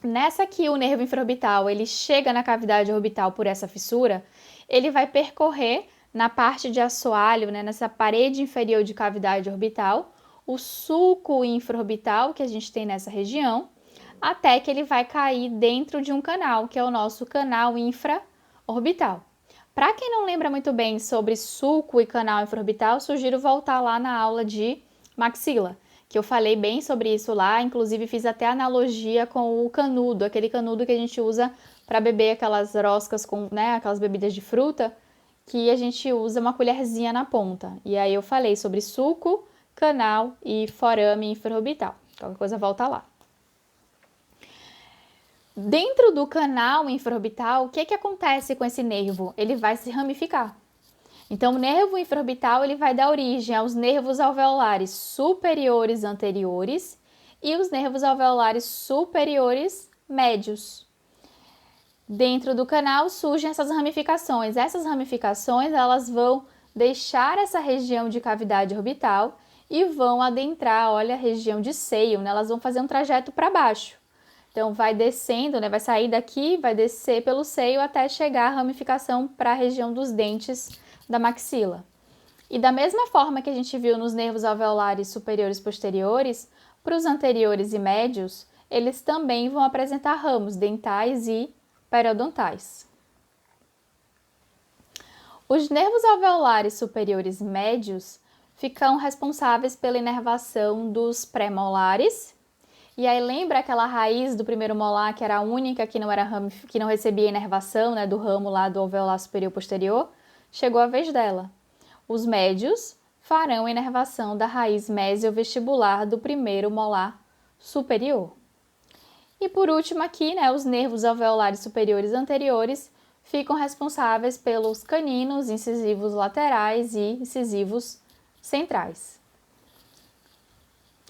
Nessa aqui, o nervo infraorbital, ele chega na cavidade orbital por essa fissura, ele vai percorrer na parte de assoalho, né, nessa parede inferior de cavidade orbital, o sulco infraorbital que a gente tem nessa região, até que ele vai cair dentro de um canal, que é o nosso canal infraorbital. Para quem não lembra muito bem sobre sulco e canal infraorbital, sugiro voltar lá na aula de maxila, que eu falei bem sobre isso lá, inclusive fiz até analogia com o canudo, aquele canudo que a gente usa para beber aquelas roscas com, né, aquelas bebidas de fruta, que a gente usa uma colherzinha na ponta. E aí eu falei sobre sulco, canal e forame infraorbital. Qualquer coisa volta lá. Dentro do canal infraorbital, o que acontece com esse nervo? Ele vai se ramificar. Então, o nervo infraorbital ele vai dar origem aos nervos alveolares superiores anteriores e os nervos alveolares superiores médios. Dentro do canal surgem essas ramificações. Essas ramificações elas vão deixar essa região de cavidade orbital e vão adentrar, olha, a região de seio, né? Elas vão fazer um trajeto para baixo. Então, vai descendo, né? Vai sair daqui, vai descer pelo seio até chegar a ramificação para a região dos dentes da maxila. E da mesma forma que a gente viu nos nervos alveolares superiores e posteriores, para os anteriores e médios, eles também vão apresentar ramos dentais e periodontais. Os nervos alveolares superiores médios ficam responsáveis pela inervação dos pré-molares. E aí lembra aquela raiz do primeiro molar que era a única que não recebia inervação, né, do ramo lá do alveolar superior e posterior? Chegou a vez dela. Os médios farão a inervação da raiz mesiovestibular do primeiro molar superior. E por último aqui, né, os nervos alveolares superiores anteriores ficam responsáveis pelos caninos, incisivos laterais e incisivos centrais.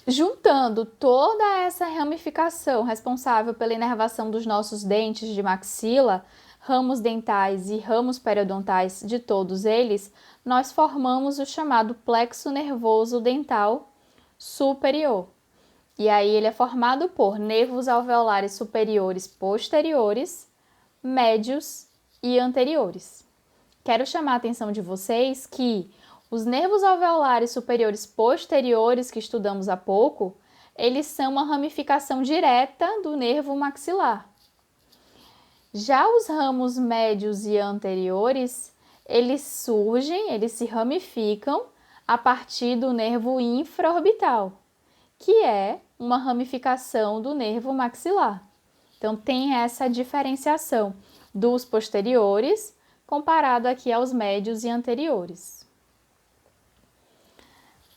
Juntando toda essa ramificação responsável pela inervação dos nossos dentes de maxila, ramos dentais e ramos periodontais de todos eles, nós formamos o chamado plexo nervoso dental superior. E aí ele é formado por nervos alveolares superiores posteriores, médios e anteriores. Quero chamar a atenção de vocês que os nervos alveolares superiores posteriores que estudamos há pouco, eles são uma ramificação direta do nervo maxilar. Já os ramos médios e anteriores, eles se ramificam a partir do nervo infraorbital, que é uma ramificação do nervo maxilar. Então, tem essa diferenciação dos posteriores comparado aqui aos médios e anteriores.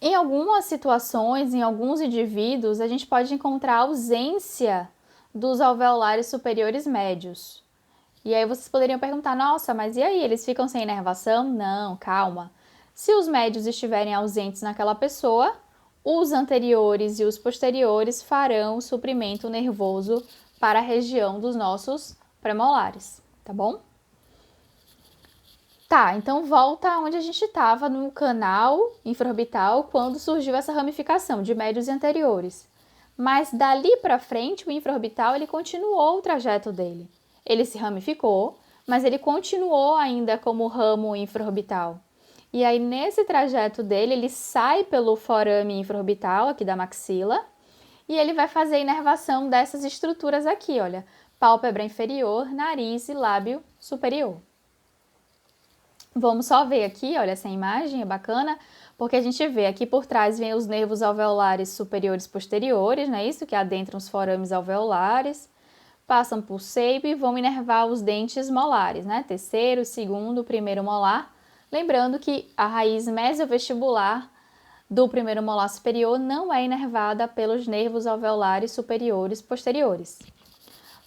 Em algumas situações, em alguns indivíduos, a gente pode encontrar a ausência dos alveolares superiores médios. E aí vocês poderiam perguntar, nossa, mas e aí, eles ficam sem inervação? Não, calma. Se os médios estiverem ausentes naquela pessoa, os anteriores e os posteriores farão o suprimento nervoso para a região dos nossos premolares, tá bom? Tá, então volta onde a gente estava no canal infraorbital quando surgiu essa ramificação de médios e anteriores. Mas dali para frente, o infraorbital ele continuou o trajeto dele. Ele se ramificou, mas ele continuou ainda como ramo infraorbital. E aí, nesse trajeto dele, ele sai pelo forame infraorbital, aqui da maxila, e ele vai fazer a inervação dessas estruturas aqui, olha, pálpebra inferior, nariz e lábio superior. Vamos só ver aqui, olha, essa imagem é bacana, porque a gente vê aqui por trás vem os nervos alveolares superiores e posteriores, não é isso? Que adentram os forames alveolares, passam por seipo e vão inervar os dentes molares, né? Terceiro, segundo, primeiro molar. Lembrando que a raiz mesiovestibular do primeiro molar superior não é inervada pelos nervos alveolares superiores posteriores.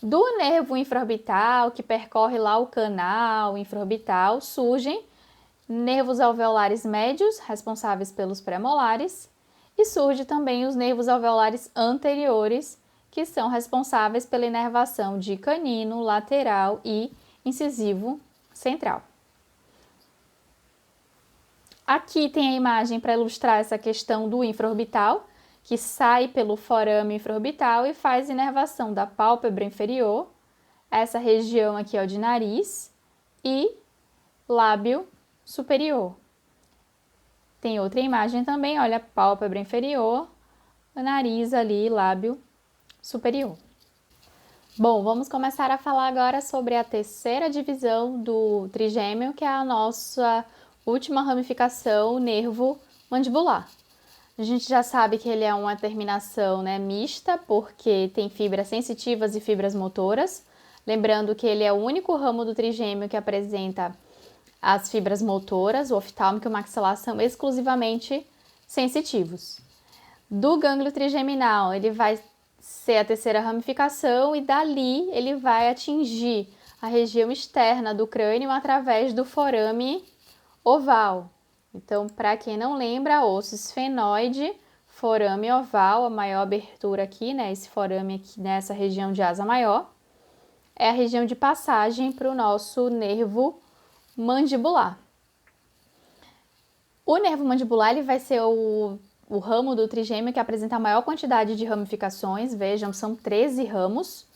Do nervo infraorbital, que percorre lá o canal infraorbital, surgem nervos alveolares médios, responsáveis pelos pré-molares, e surge também os nervos alveolares anteriores, que são responsáveis pela inervação de canino, lateral e incisivo central. Aqui tem a imagem para ilustrar essa questão do infraorbital, que sai pelo forame infraorbital e faz inervação da pálpebra inferior, essa região aqui ó, de nariz e lábio superior. Tem outra imagem também, olha, pálpebra inferior, nariz ali, lábio superior. Bom, vamos começar a falar agora sobre a terceira divisão do trigêmeo, que é a nossa última ramificação, o nervo mandibular. A gente já sabe que ele é uma terminação, né, mista, porque tem fibras sensitivas e fibras motoras. Lembrando que ele é o único ramo do trigêmeo que apresenta as fibras motoras, o oftálmico e o maxilar são exclusivamente sensitivos. Do gânglio trigeminal, ele vai ser a terceira ramificação e dali ele vai atingir a região externa do crânio através do forame oval. Então, para quem não lembra, osso esfenoide, forame oval, a maior abertura aqui, né? Esse forame aqui nessa região de asa maior, é a região de passagem para o nosso nervo mandibular. O nervo mandibular ele vai ser o ramo do trigêmeo que apresenta a maior quantidade de ramificações. Vejam, são 13 ramos.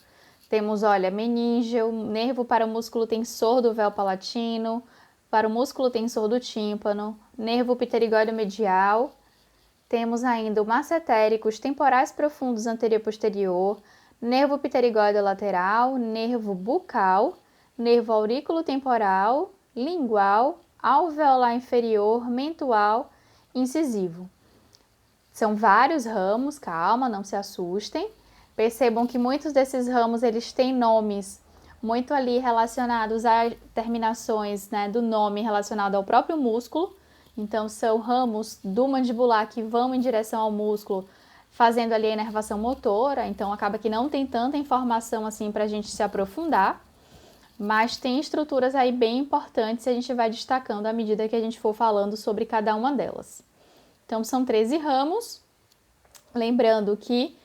Temos, olha, meníngeo, nervo para o músculo tensor do véu palatino, para o músculo tensor do tímpano, nervo pterigóide medial. Temos ainda o massetérico, os temporais profundos anterior e posterior, nervo pterigóide lateral, nervo bucal, nervo auriculotemporal, lingual, alveolar inferior, mentual, incisivo. São vários ramos, calma, não se assustem. Percebam que muitos desses ramos eles têm nomes muito ali relacionados a terminações, né, do nome relacionado ao próprio músculo. Então, são ramos do mandibular que vão em direção ao músculo, fazendo ali a inervação motora. Então, acaba que não tem tanta informação assim para a gente se aprofundar. Mas tem estruturas aí bem importantes e a gente vai destacando à medida que a gente for falando sobre cada uma delas. Então, são 13 ramos. Lembrando que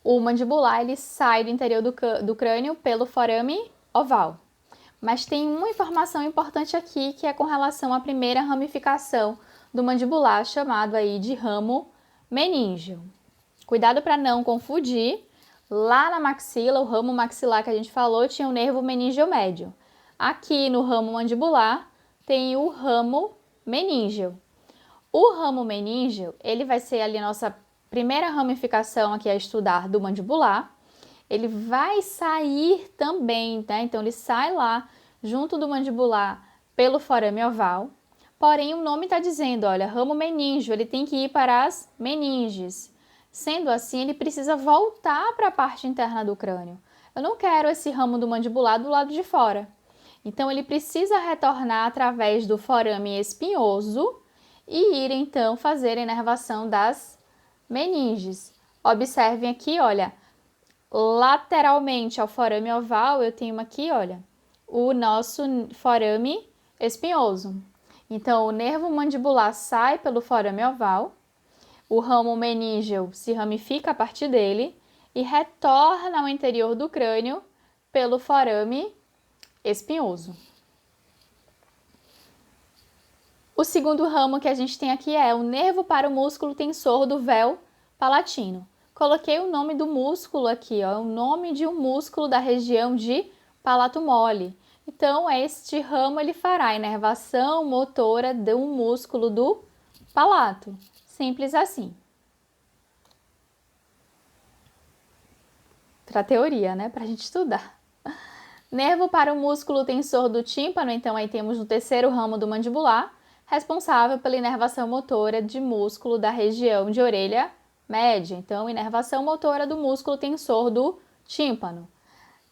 o mandibular ele sai do interior do crânio pelo forame oval. Mas tem uma informação importante aqui que é com relação à primeira ramificação do mandibular, chamado aí de ramo meníngeo. Cuidado para não confundir. Lá na maxila, o ramo maxilar que a gente falou, tinha o nervo meníngeo médio. Aqui no ramo mandibular tem o ramo meníngeo. O ramo meníngeo, ele vai ser ali a nossa primeira ramificação aqui a estudar do mandibular. Ele vai sair também, tá? Então, ele sai lá junto do mandibular pelo forame oval. Porém, o nome está dizendo, olha, ramo meníngeo, ele tem que ir para as meninges. Sendo assim, ele precisa voltar para a parte interna do crânio. Eu não quero esse ramo do mandibular do lado de fora. Então, ele precisa retornar através do forame espinhoso e ir, então, fazer a inervação das meninges. Observem aqui, olha, lateralmente ao forame oval, eu tenho aqui, olha, o nosso forame espinhoso. Então, o nervo mandibular sai pelo forame oval, o ramo meníngeo se ramifica a partir dele e retorna ao interior do crânio pelo forame espinhoso. O segundo ramo que a gente tem aqui é o nervo para o músculo tensor do véu palatino. Coloquei o nome do músculo aqui, ó, o nome de um músculo da região de palato mole. Então, este ramo ele fará a inervação motora do músculo do palato. Simples assim. Para teoria, né? Para a gente estudar. Nervo para o músculo tensor do tímpano, então aí temos o terceiro ramo do mandibular, responsável pela inervação motora de músculo da região de orelha média. Então, inervação motora do músculo tensor do tímpano.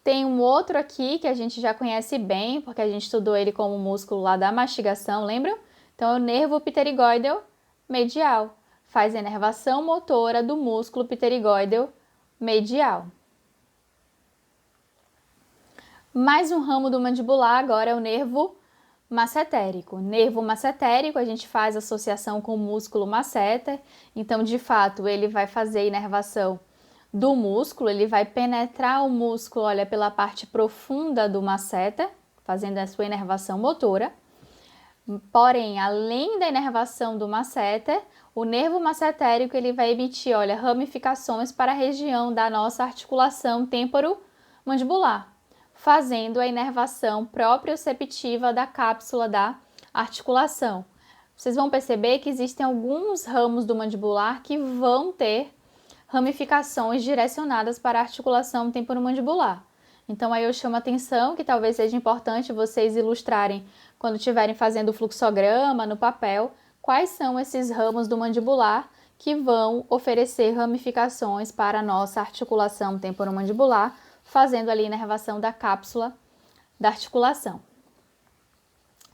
Tem um outro aqui que a gente já conhece bem, porque a gente estudou ele como músculo lá da mastigação, lembram? Então, é o nervo pterigóideo medial. Faz a inervação motora do músculo pterigóideo medial. Mais um ramo do mandibular agora é o nervo massetérico. Nervo massetérico, a gente faz associação com o músculo masseter. Então, de fato, ele vai fazer a inervação do músculo, ele vai penetrar o músculo, olha, pela parte profunda do masseter, fazendo a sua inervação motora. Porém, além da inervação do masseter, o nervo massetérico ele vai emitir, olha, ramificações para a região da nossa articulação temporomandibular, fazendo a inervação proprioceptiva da cápsula da articulação. Vocês vão perceber que existem alguns ramos do mandibular que vão ter ramificações direcionadas para a articulação temporomandibular. Então, aí eu chamo a atenção que talvez seja importante vocês ilustrarem quando estiverem fazendo o fluxograma no papel, quais são esses ramos do mandibular que vão oferecer ramificações para a nossa articulação temporomandibular, fazendo ali a inervação da cápsula da articulação.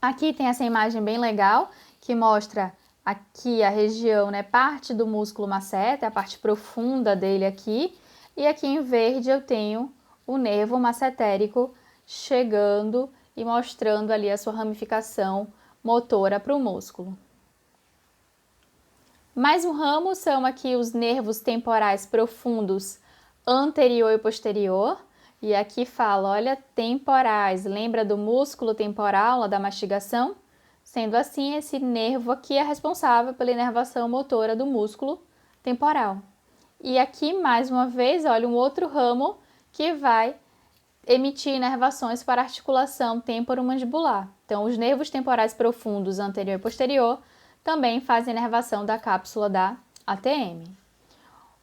Aqui tem essa imagem bem legal, que mostra aqui a região, né, parte do músculo masseter, a parte profunda dele aqui, e aqui em verde eu tenho o nervo massetérico chegando e mostrando ali a sua ramificação motora para o músculo. Mais um ramo são aqui os nervos temporais profundos anterior e posterior. E aqui fala, olha, temporais. Lembra do músculo temporal lá da mastigação? Sendo assim, esse nervo aqui é responsável pela inervação motora do músculo temporal. E aqui, mais uma vez, olha, um outro ramo que vai emitir inervações para a articulação temporomandibular. Então, os nervos temporais profundos anterior e posterior também fazem inervação da cápsula da ATM.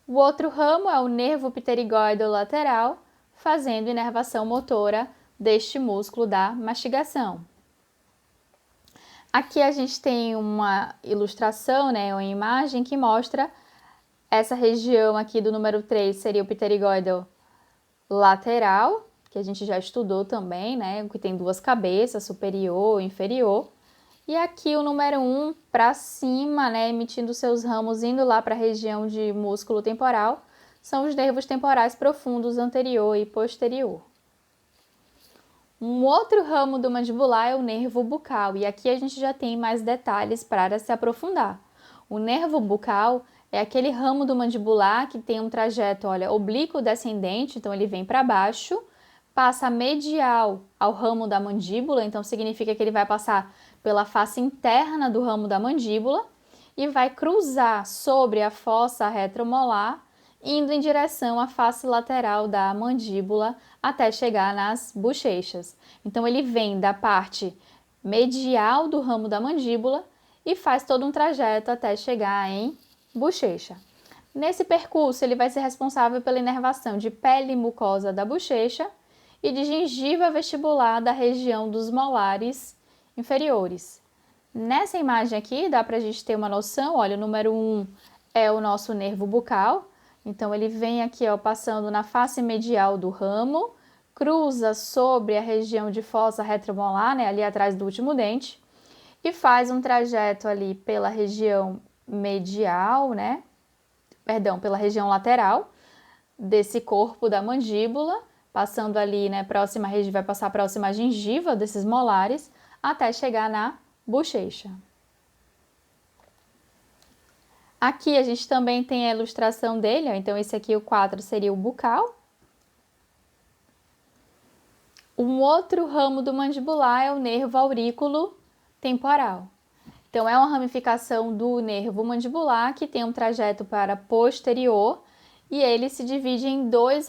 O outro ramo é o nervo pterigóide lateral, fazendo inervação motora deste músculo da mastigação. Aqui a gente tem uma ilustração, né, uma imagem que mostra essa região aqui do número 3 seria o pterigóide lateral, que a gente já estudou também, né, que tem duas cabeças, superior e inferior. E aqui o número 1 para cima, né, emitindo seus ramos, indo lá para a região de músculo temporal, são os nervos temporais profundos anterior e posterior. Um outro ramo do mandibular é o nervo bucal, e aqui a gente já tem mais detalhes para se aprofundar. O nervo bucal é aquele ramo do mandibular que tem um trajeto, olha, oblíquo descendente, então ele vem para baixo, passa medial ao ramo da mandíbula, então significa que ele vai passar pela face interna do ramo da mandíbula e vai cruzar sobre a fossa retromolar, indo em direção à face lateral da mandíbula até chegar nas bochechas. Então, ele vem da parte medial do ramo da mandíbula e faz todo um trajeto até chegar em bochecha. Nesse percurso, ele vai ser responsável pela inervação de pele e mucosa da bochecha e de gengiva vestibular da região dos molares inferiores. Nessa imagem aqui, dá para a gente ter uma noção, olha, o número 1 é o nosso nervo bucal, então ele vem aqui, ó, passando na face medial do ramo, cruza sobre a região de fossa retromolar, né, ali atrás do último dente, e faz um trajeto ali pela região medial, né, pela região lateral desse corpo da mandíbula, passando ali, né, vai passar próxima à gengiva desses molares, até chegar na bochecha. Aqui a gente também tem a ilustração dele, ó. Então esse aqui, o 4, seria o bucal. Um outro ramo do mandibular é o nervo aurículo temporal. Então é uma ramificação do nervo mandibular que tem um trajeto para posterior e ele se divide em dois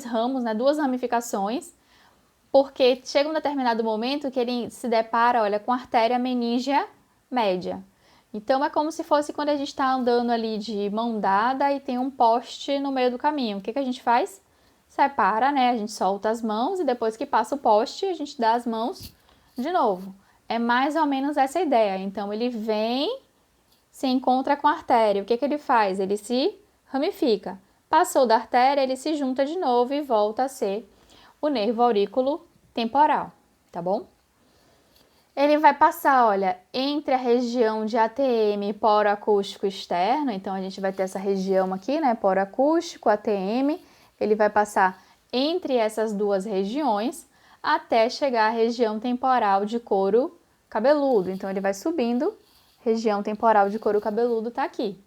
ramos, né, duas ramificações, porque chega um determinado momento que ele se depara, olha, com a artéria meníngea média. Então, é como se fosse quando a gente está andando ali de mão dada e tem um poste no meio do caminho. O que a gente faz? Separa, né? A gente solta as mãos e depois que passa o poste, a gente dá as mãos de novo. É mais ou menos essa ideia. Então, ele vem, se encontra com a artéria. O que ele faz? Ele se ramifica. Passou da artéria, ele se junta de novo e volta a ser o nervo aurículo temporal, tá bom? Ele vai passar, olha, entre a região de ATM e poro acústico externo, então a gente vai ter essa região aqui, né, poro acústico, ATM, ele vai passar entre essas duas regiões até chegar à região temporal de couro cabeludo. Então ele vai subindo, região temporal de couro cabeludo tá aqui.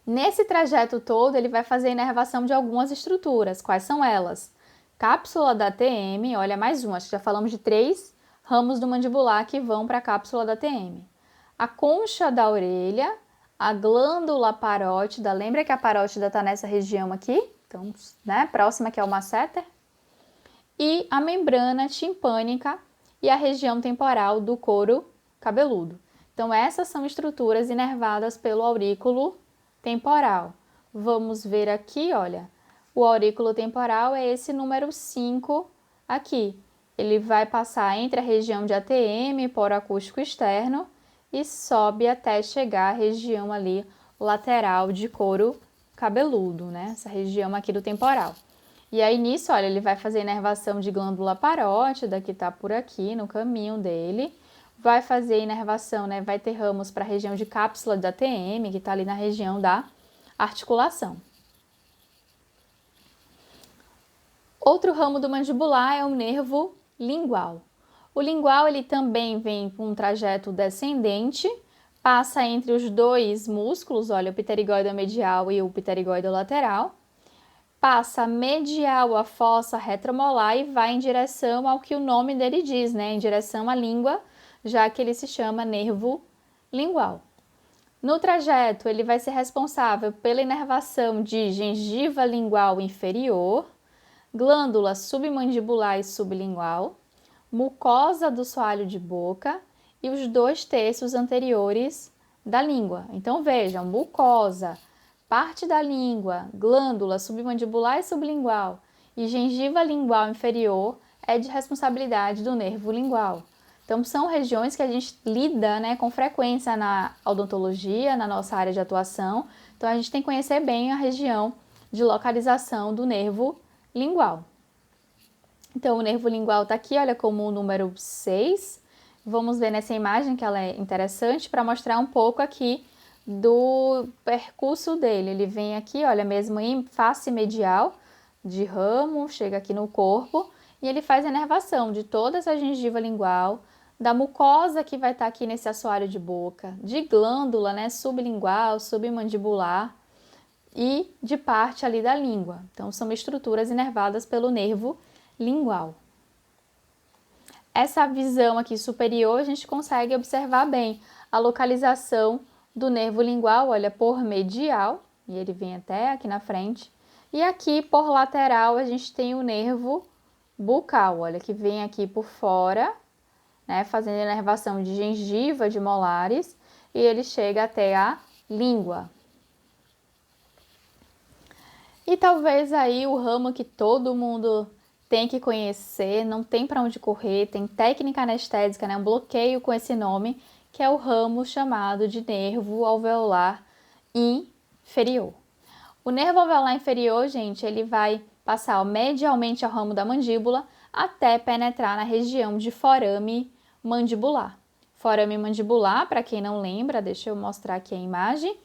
Nesse trajeto todo, ele vai fazer a inervação de algumas estruturas. Quais são elas? Cápsula da ATM, olha mais uma, acho que já falamos de 3 ramos do mandibular que vão para a cápsula da ATM. A concha da orelha, a glândula parótida, lembra que a parótida está nessa região aqui? Então, né, próxima que é o masseter. E a membrana timpânica e a região temporal do couro cabeludo. Então, essas são estruturas inervadas pelo aurículo temporal. Vamos ver aqui, olha, o aurículo temporal é esse número 5 aqui. Ele vai passar entre a região de ATM, poro acústico externo, e sobe até chegar à região ali lateral de couro cabeludo, né? Essa região aqui do temporal. E aí nisso, olha, ele vai fazer inervação de glândula parótida, que tá por aqui no caminho dele. Vai fazer inervação, né? Vai ter ramos para a região de cápsula da ATM, que tá ali na região da articulação. Outro ramo do mandibular é o nervo lingual. O lingual ele também vem com um trajeto descendente, passa entre os dois músculos, olha, o pterigóide medial e o pterigóide lateral, passa medial à fossa retromolar e vai em direção ao que o nome dele diz, né? Em direção à língua, já que ele se chama nervo lingual. No trajeto, ele vai ser responsável pela inervação de gengiva lingual inferior, glândula submandibular e sublingual, mucosa do soalho de boca e os 2/3 anteriores da língua. Então, vejam, mucosa, parte da língua, glândula submandibular e sublingual e gengiva lingual inferior é de responsabilidade do nervo lingual. Então, são regiões que a gente lida, né, com frequência na odontologia, na nossa área de atuação. Então, a gente tem que conhecer bem a região de localização do nervo lingual. Então, o nervo lingual está aqui, olha, como o número 6. Vamos ver nessa imagem que ela é interessante para mostrar um pouco aqui do percurso dele. Ele vem aqui, olha, mesmo em face medial de ramo, chega aqui no corpo e ele faz a inervação de toda essa gengiva lingual, da mucosa que vai estar aqui nesse assoalho de boca, de glândula, né, sublingual, submandibular e de parte ali da língua. Então, são estruturas inervadas pelo nervo lingual. Essa visão aqui superior, a gente consegue observar bem a localização do nervo lingual, olha, por medial, e ele vem até aqui na frente. E aqui, por lateral, a gente tem o nervo bucal, olha, que vem aqui por fora, né, fazendo a inervação de gengiva, de molares, e ele chega até a língua. E talvez aí o ramo que todo mundo tem que conhecer, não tem para onde correr, tem técnica anestésica, né, um bloqueio com esse nome, que é o ramo chamado de nervo alveolar inferior. O nervo alveolar inferior, gente, ele vai passar medialmente ao ramo da mandíbula até penetrar na região de forame mandibular. Forame mandibular, para quem não lembra, deixa eu mostrar aqui a imagem,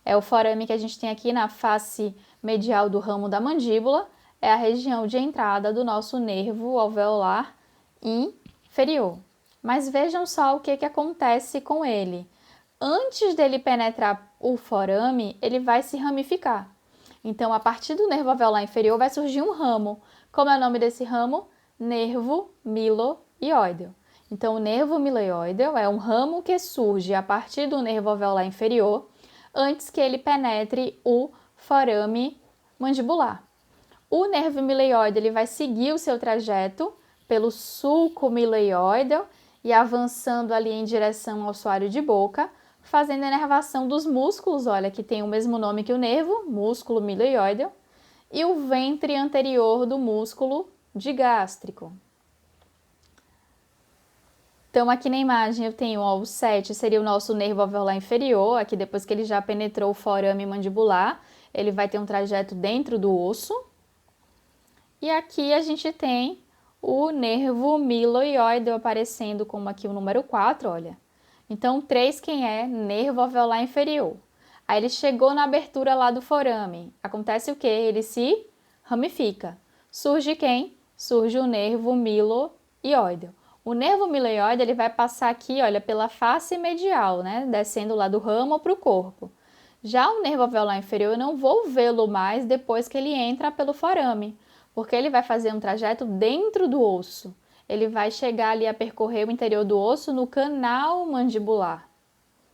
é o forame que a gente tem aqui na face medial do ramo da mandíbula, é a região de entrada do nosso nervo alveolar inferior. Mas vejam só o que acontece com ele. Antes dele penetrar o forame, ele vai se ramificar. Então, a partir do nervo alveolar inferior vai surgir um ramo. Como é o nome desse ramo? Nervo miloioideo. Então, o nervo miloioideo é um ramo que surge a partir do nervo alveolar inferior, antes que ele penetre o forame mandibular. O nervo miloioideo ele vai seguir o seu trajeto pelo sulco miloioideo e avançando ali em direção ao assoalho de boca, fazendo a inervação dos músculos, olha, que tem o mesmo nome que o nervo, músculo miloioideo, e o ventre anterior do músculo digástrico. Então, aqui na imagem eu tenho ó, o 7, seria o nosso nervo alveolar inferior, aqui depois que ele já penetrou o forame mandibular, ele vai ter um trajeto dentro do osso. E aqui a gente tem o nervo miloioideo aparecendo como aqui o número 4, olha. Então, 3 quem é? Nervo alveolar inferior. Aí ele chegou na abertura lá do forame. Acontece o quê? Ele se ramifica. Surge quem? Surge o nervo miloioideo. O nervo miloioideo ele vai passar aqui, olha, pela face medial, né? Descendo lá do ramo para o corpo. Já o nervo alveolar inferior, eu não vou vê-lo mais depois que ele entra pelo forame, porque ele vai fazer um trajeto dentro do osso. Ele vai chegar ali a percorrer o interior do osso no canal mandibular,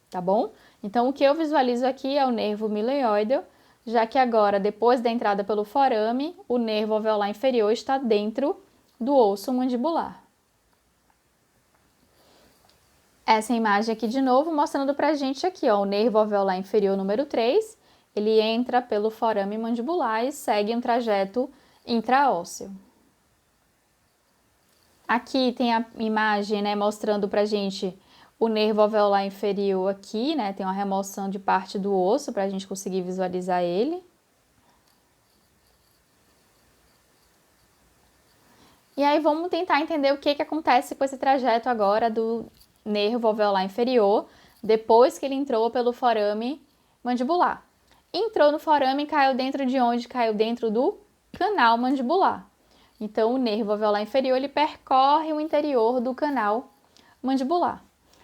tá bom? Então, o que eu visualizo aqui é o nervo miloioideo, já que agora, depois da entrada pelo forame, o nervo alveolar inferior está dentro do osso mandibular. Essa imagem aqui de novo mostrando pra gente aqui, ó, o nervo alveolar inferior número 3, ele entra pelo forame mandibular e segue um trajeto intraósseo. Aqui tem a imagem, né, mostrando pra gente o nervo alveolar inferior aqui, né, tem uma remoção de parte do osso pra gente conseguir visualizar ele. E aí vamos tentar entender o que acontece com esse trajeto agora do nervo alveolar inferior, depois que ele entrou pelo forame mandibular. Entrou no forame e caiu dentro de onde? Caiu dentro do canal mandibular. Então, o nervo alveolar inferior ele percorre o interior do canal mandibular.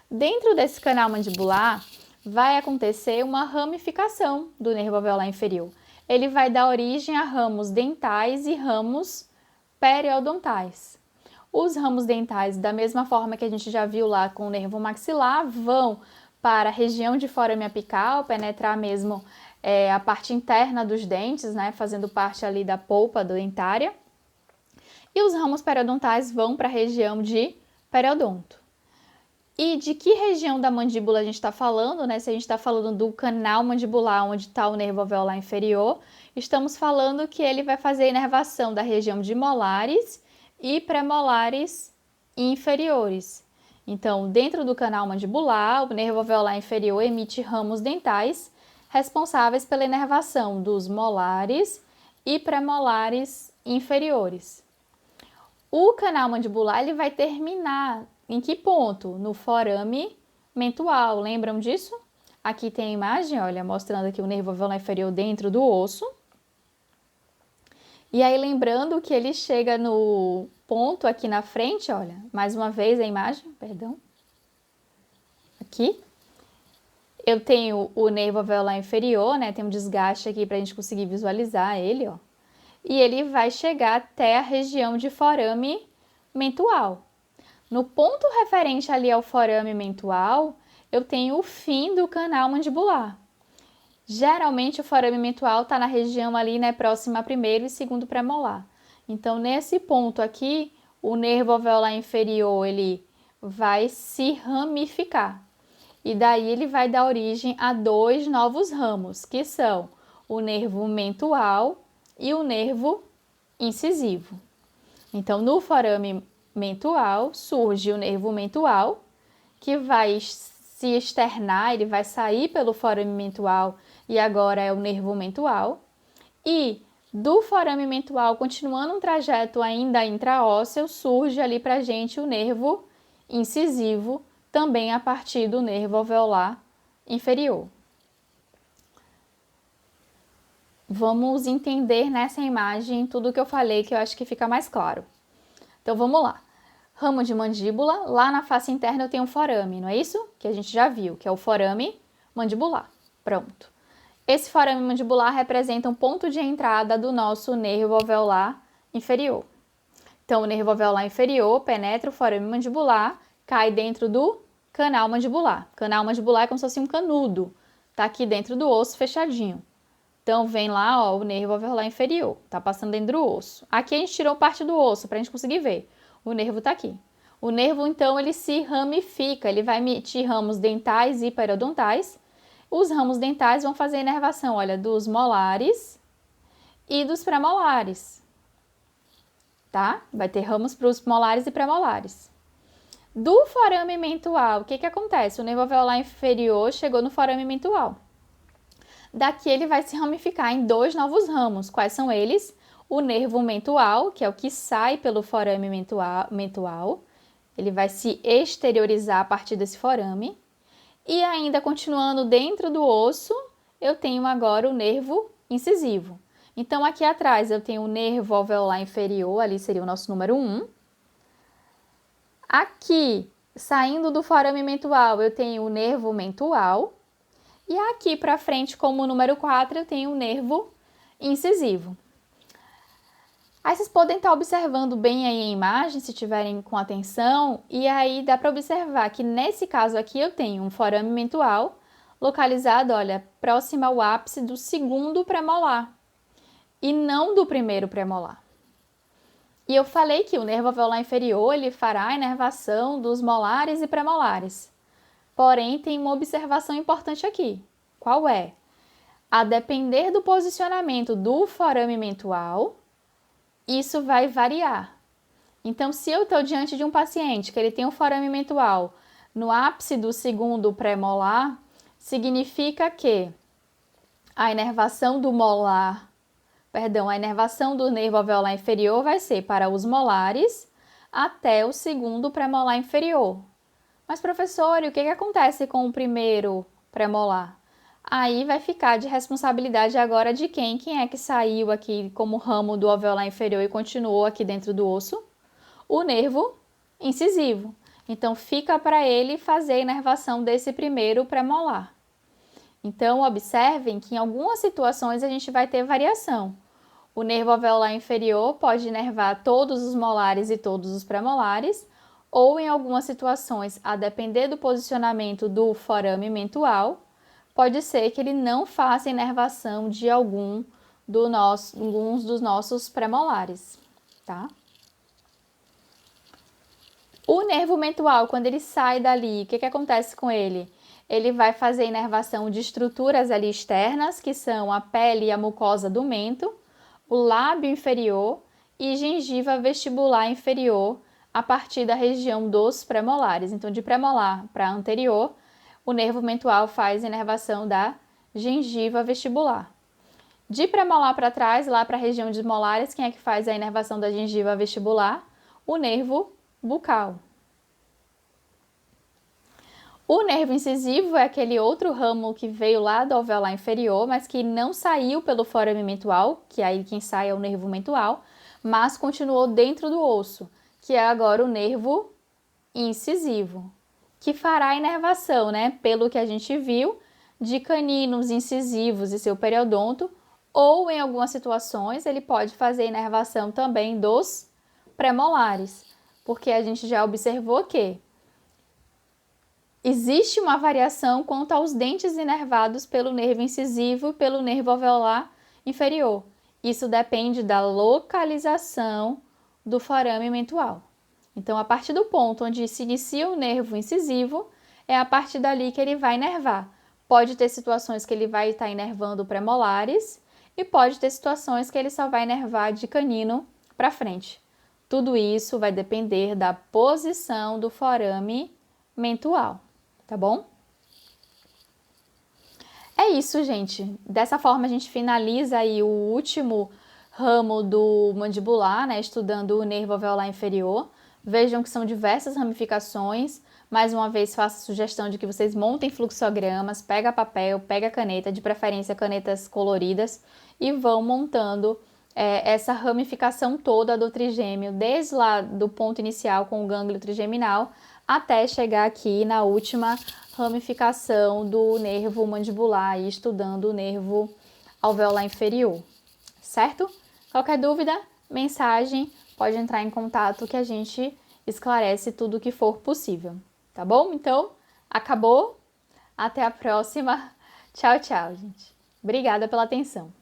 Dentro desse canal mandibular, vai acontecer uma ramificação do nervo alveolar inferior. Ele vai dar origem a ramos dentais e ramos periodontais. Os ramos dentais, da mesma forma que a gente já viu lá com o nervo maxilar, vão para a região de forame apical, penetrar mesmo a parte interna dos dentes, né, fazendo parte ali da polpa dentária. E os ramos periodontais vão para a região de periodonto. E de que região da mandíbula a gente está falando, né? Se a gente está falando do canal mandibular, onde está o nervo alveolar inferior, estamos falando que ele vai fazer a inervação da região de molares e premolares inferiores. Então, dentro do canal mandibular, o nervo alveolar inferior emite ramos dentais responsáveis pela inervação dos molares e premolares inferiores. O canal mandibular ele vai terminar em que ponto? No forame mentual. Lembram disso? Aqui tem a imagem, olha, mostrando aqui o nervo alveolar inferior dentro do osso. E aí, lembrando que ele chega no ponto aqui na frente, olha, mais uma vez a imagem, perdão. Aqui. Eu tenho o nervo alveolar inferior, né? Tem um desgaste aqui para a gente conseguir visualizar ele, ó. E ele vai chegar até a região de forame mentual. No ponto referente ali ao forame mentual, eu tenho o fim do canal mandibular. Geralmente o forame mentual está na região ali, né, próxima a primeiro e segundo premolar. Então, nesse ponto aqui, o nervo alveolar inferior ele vai se ramificar. E daí ele vai dar origem a dois novos ramos, que são o nervo mentual e o nervo incisivo. Então, no forame mentual, surge o nervo mentual, que vai se externar, ele vai sair pelo forame mentual e agora é o nervo mentual. E do forame mentual, continuando um trajeto ainda intraósseo, surge ali pra gente o nervo incisivo, também a partir do nervo alveolar inferior. Vamos entender nessa imagem tudo o que eu falei, que eu acho que fica mais claro. Então, vamos lá. Ramo de mandíbula, lá na face interna eu tenho um forame, não é isso? Que a gente já viu, que é o forame mandibular. Pronto. Esse forame mandibular representa um ponto de entrada do nosso nervo alveolar inferior. Então, o nervo alveolar inferior penetra o forame mandibular, cai dentro do canal mandibular. Canal mandibular é como se fosse um canudo, tá aqui dentro do osso fechadinho. Então, vem lá, ó, o nervo alveolar inferior, tá passando dentro do osso. Aqui a gente tirou parte do osso para a gente conseguir ver. O nervo tá aqui. O nervo, então, ele se ramifica, ele vai emitir ramos dentais e periodontais. Os ramos dentais vão fazer a inervação, olha, dos molares e dos premolares, tá? Vai ter ramos para os molares e premolares. Do forame mentual, o que que acontece? O nervo alveolar inferior chegou no forame mentual. Daqui ele vai se ramificar em dois novos ramos. Quais são eles? O nervo mentual, que é o que sai pelo forame mentual. Ele vai se exteriorizar a partir desse forame. E ainda continuando dentro do osso, eu tenho agora o nervo incisivo. Então, aqui atrás eu tenho o nervo alveolar inferior, ali seria o nosso número 1. Aqui, saindo do forame mentual, eu tenho o nervo mentual. E aqui para frente, como número 4, eu tenho o nervo incisivo. Aí vocês podem estar observando bem aí a imagem, se tiverem com atenção, e aí dá para observar que nesse caso aqui eu tenho um forame mentual localizado, olha, próximo ao ápice do segundo premolar e não do primeiro premolar. E eu falei que o nervo alveolar inferior ele fará a inervação dos molares e premolares. Porém, tem uma observação importante aqui. Qual é? A depender do posicionamento do forame mentual, isso vai variar. Então, se eu estou diante de um paciente que ele tem um forame mentual no ápice do segundo pré-molar, significa que a inervação do nervo alveolar inferior vai ser para os molares até o segundo pré-molar inferior. Mas, professor, e o que acontece com o primeiro premolar? Aí vai ficar de responsabilidade agora de quem? Quem é que saiu aqui como ramo do alveolar inferior e continuou aqui dentro do osso? O nervo incisivo. Então, fica para ele fazer a inervação desse primeiro premolar. Então, observem que em algumas situações a gente vai ter variação. O nervo alveolar inferior pode inervar todos os molares e todos os premolares, ou em algumas situações, a depender do posicionamento do forame mentual, pode ser que ele não faça inervação de alguns dos nossos premolares, tá? O nervo mentual, quando ele sai dali, o que acontece com ele? Ele vai fazer inervação de estruturas ali externas, que são a pele e a mucosa do mento, o lábio inferior e gengiva vestibular inferior, a partir da região dos premolares. Então, de premolar para anterior, o nervo mentual faz inervação da gengiva vestibular. De premolar para trás, lá para a região de molares, quem é que faz a inervação da gengiva vestibular? O nervo bucal. O nervo incisivo é aquele outro ramo que veio lá do alveolar inferior, mas que não saiu pelo forame mentual, que aí quem sai é o nervo mentual, mas continuou dentro do osso, que é agora o nervo incisivo, que fará a inervação, né? Pelo que a gente viu, de caninos incisivos e seu periodonto, ou em algumas situações ele pode fazer a inervação também dos premolares, porque a gente já observou que existe uma variação quanto aos dentes inervados pelo nervo incisivo e pelo nervo alveolar inferior. Isso depende da localização do forame mentual. Então, a partir do ponto onde se inicia o nervo incisivo, é a partir dali que ele vai inervar. Pode ter situações que ele vai estar inervando premolares e pode ter situações que ele só vai inervar de canino para frente. Tudo isso vai depender da posição do forame mentual. Tá bom? É isso, gente. Dessa forma a gente finaliza aí o último ramo do mandibular, né? Estudando o nervo alveolar inferior. Vejam que são diversas ramificações. Mais uma vez, faço a sugestão de que vocês montem fluxogramas, pega papel, pega caneta, de preferência canetas coloridas, e vão montando essa ramificação toda do trigêmeo, desde lá do ponto inicial com o gânglio trigeminal, até chegar aqui na última ramificação do nervo mandibular, e estudando o nervo alveolar inferior, certo? Qualquer dúvida, mensagem, pode entrar em contato que a gente esclarece tudo o que for possível, tá bom? Então, acabou, até a próxima, tchau, tchau, gente. Obrigada pela atenção.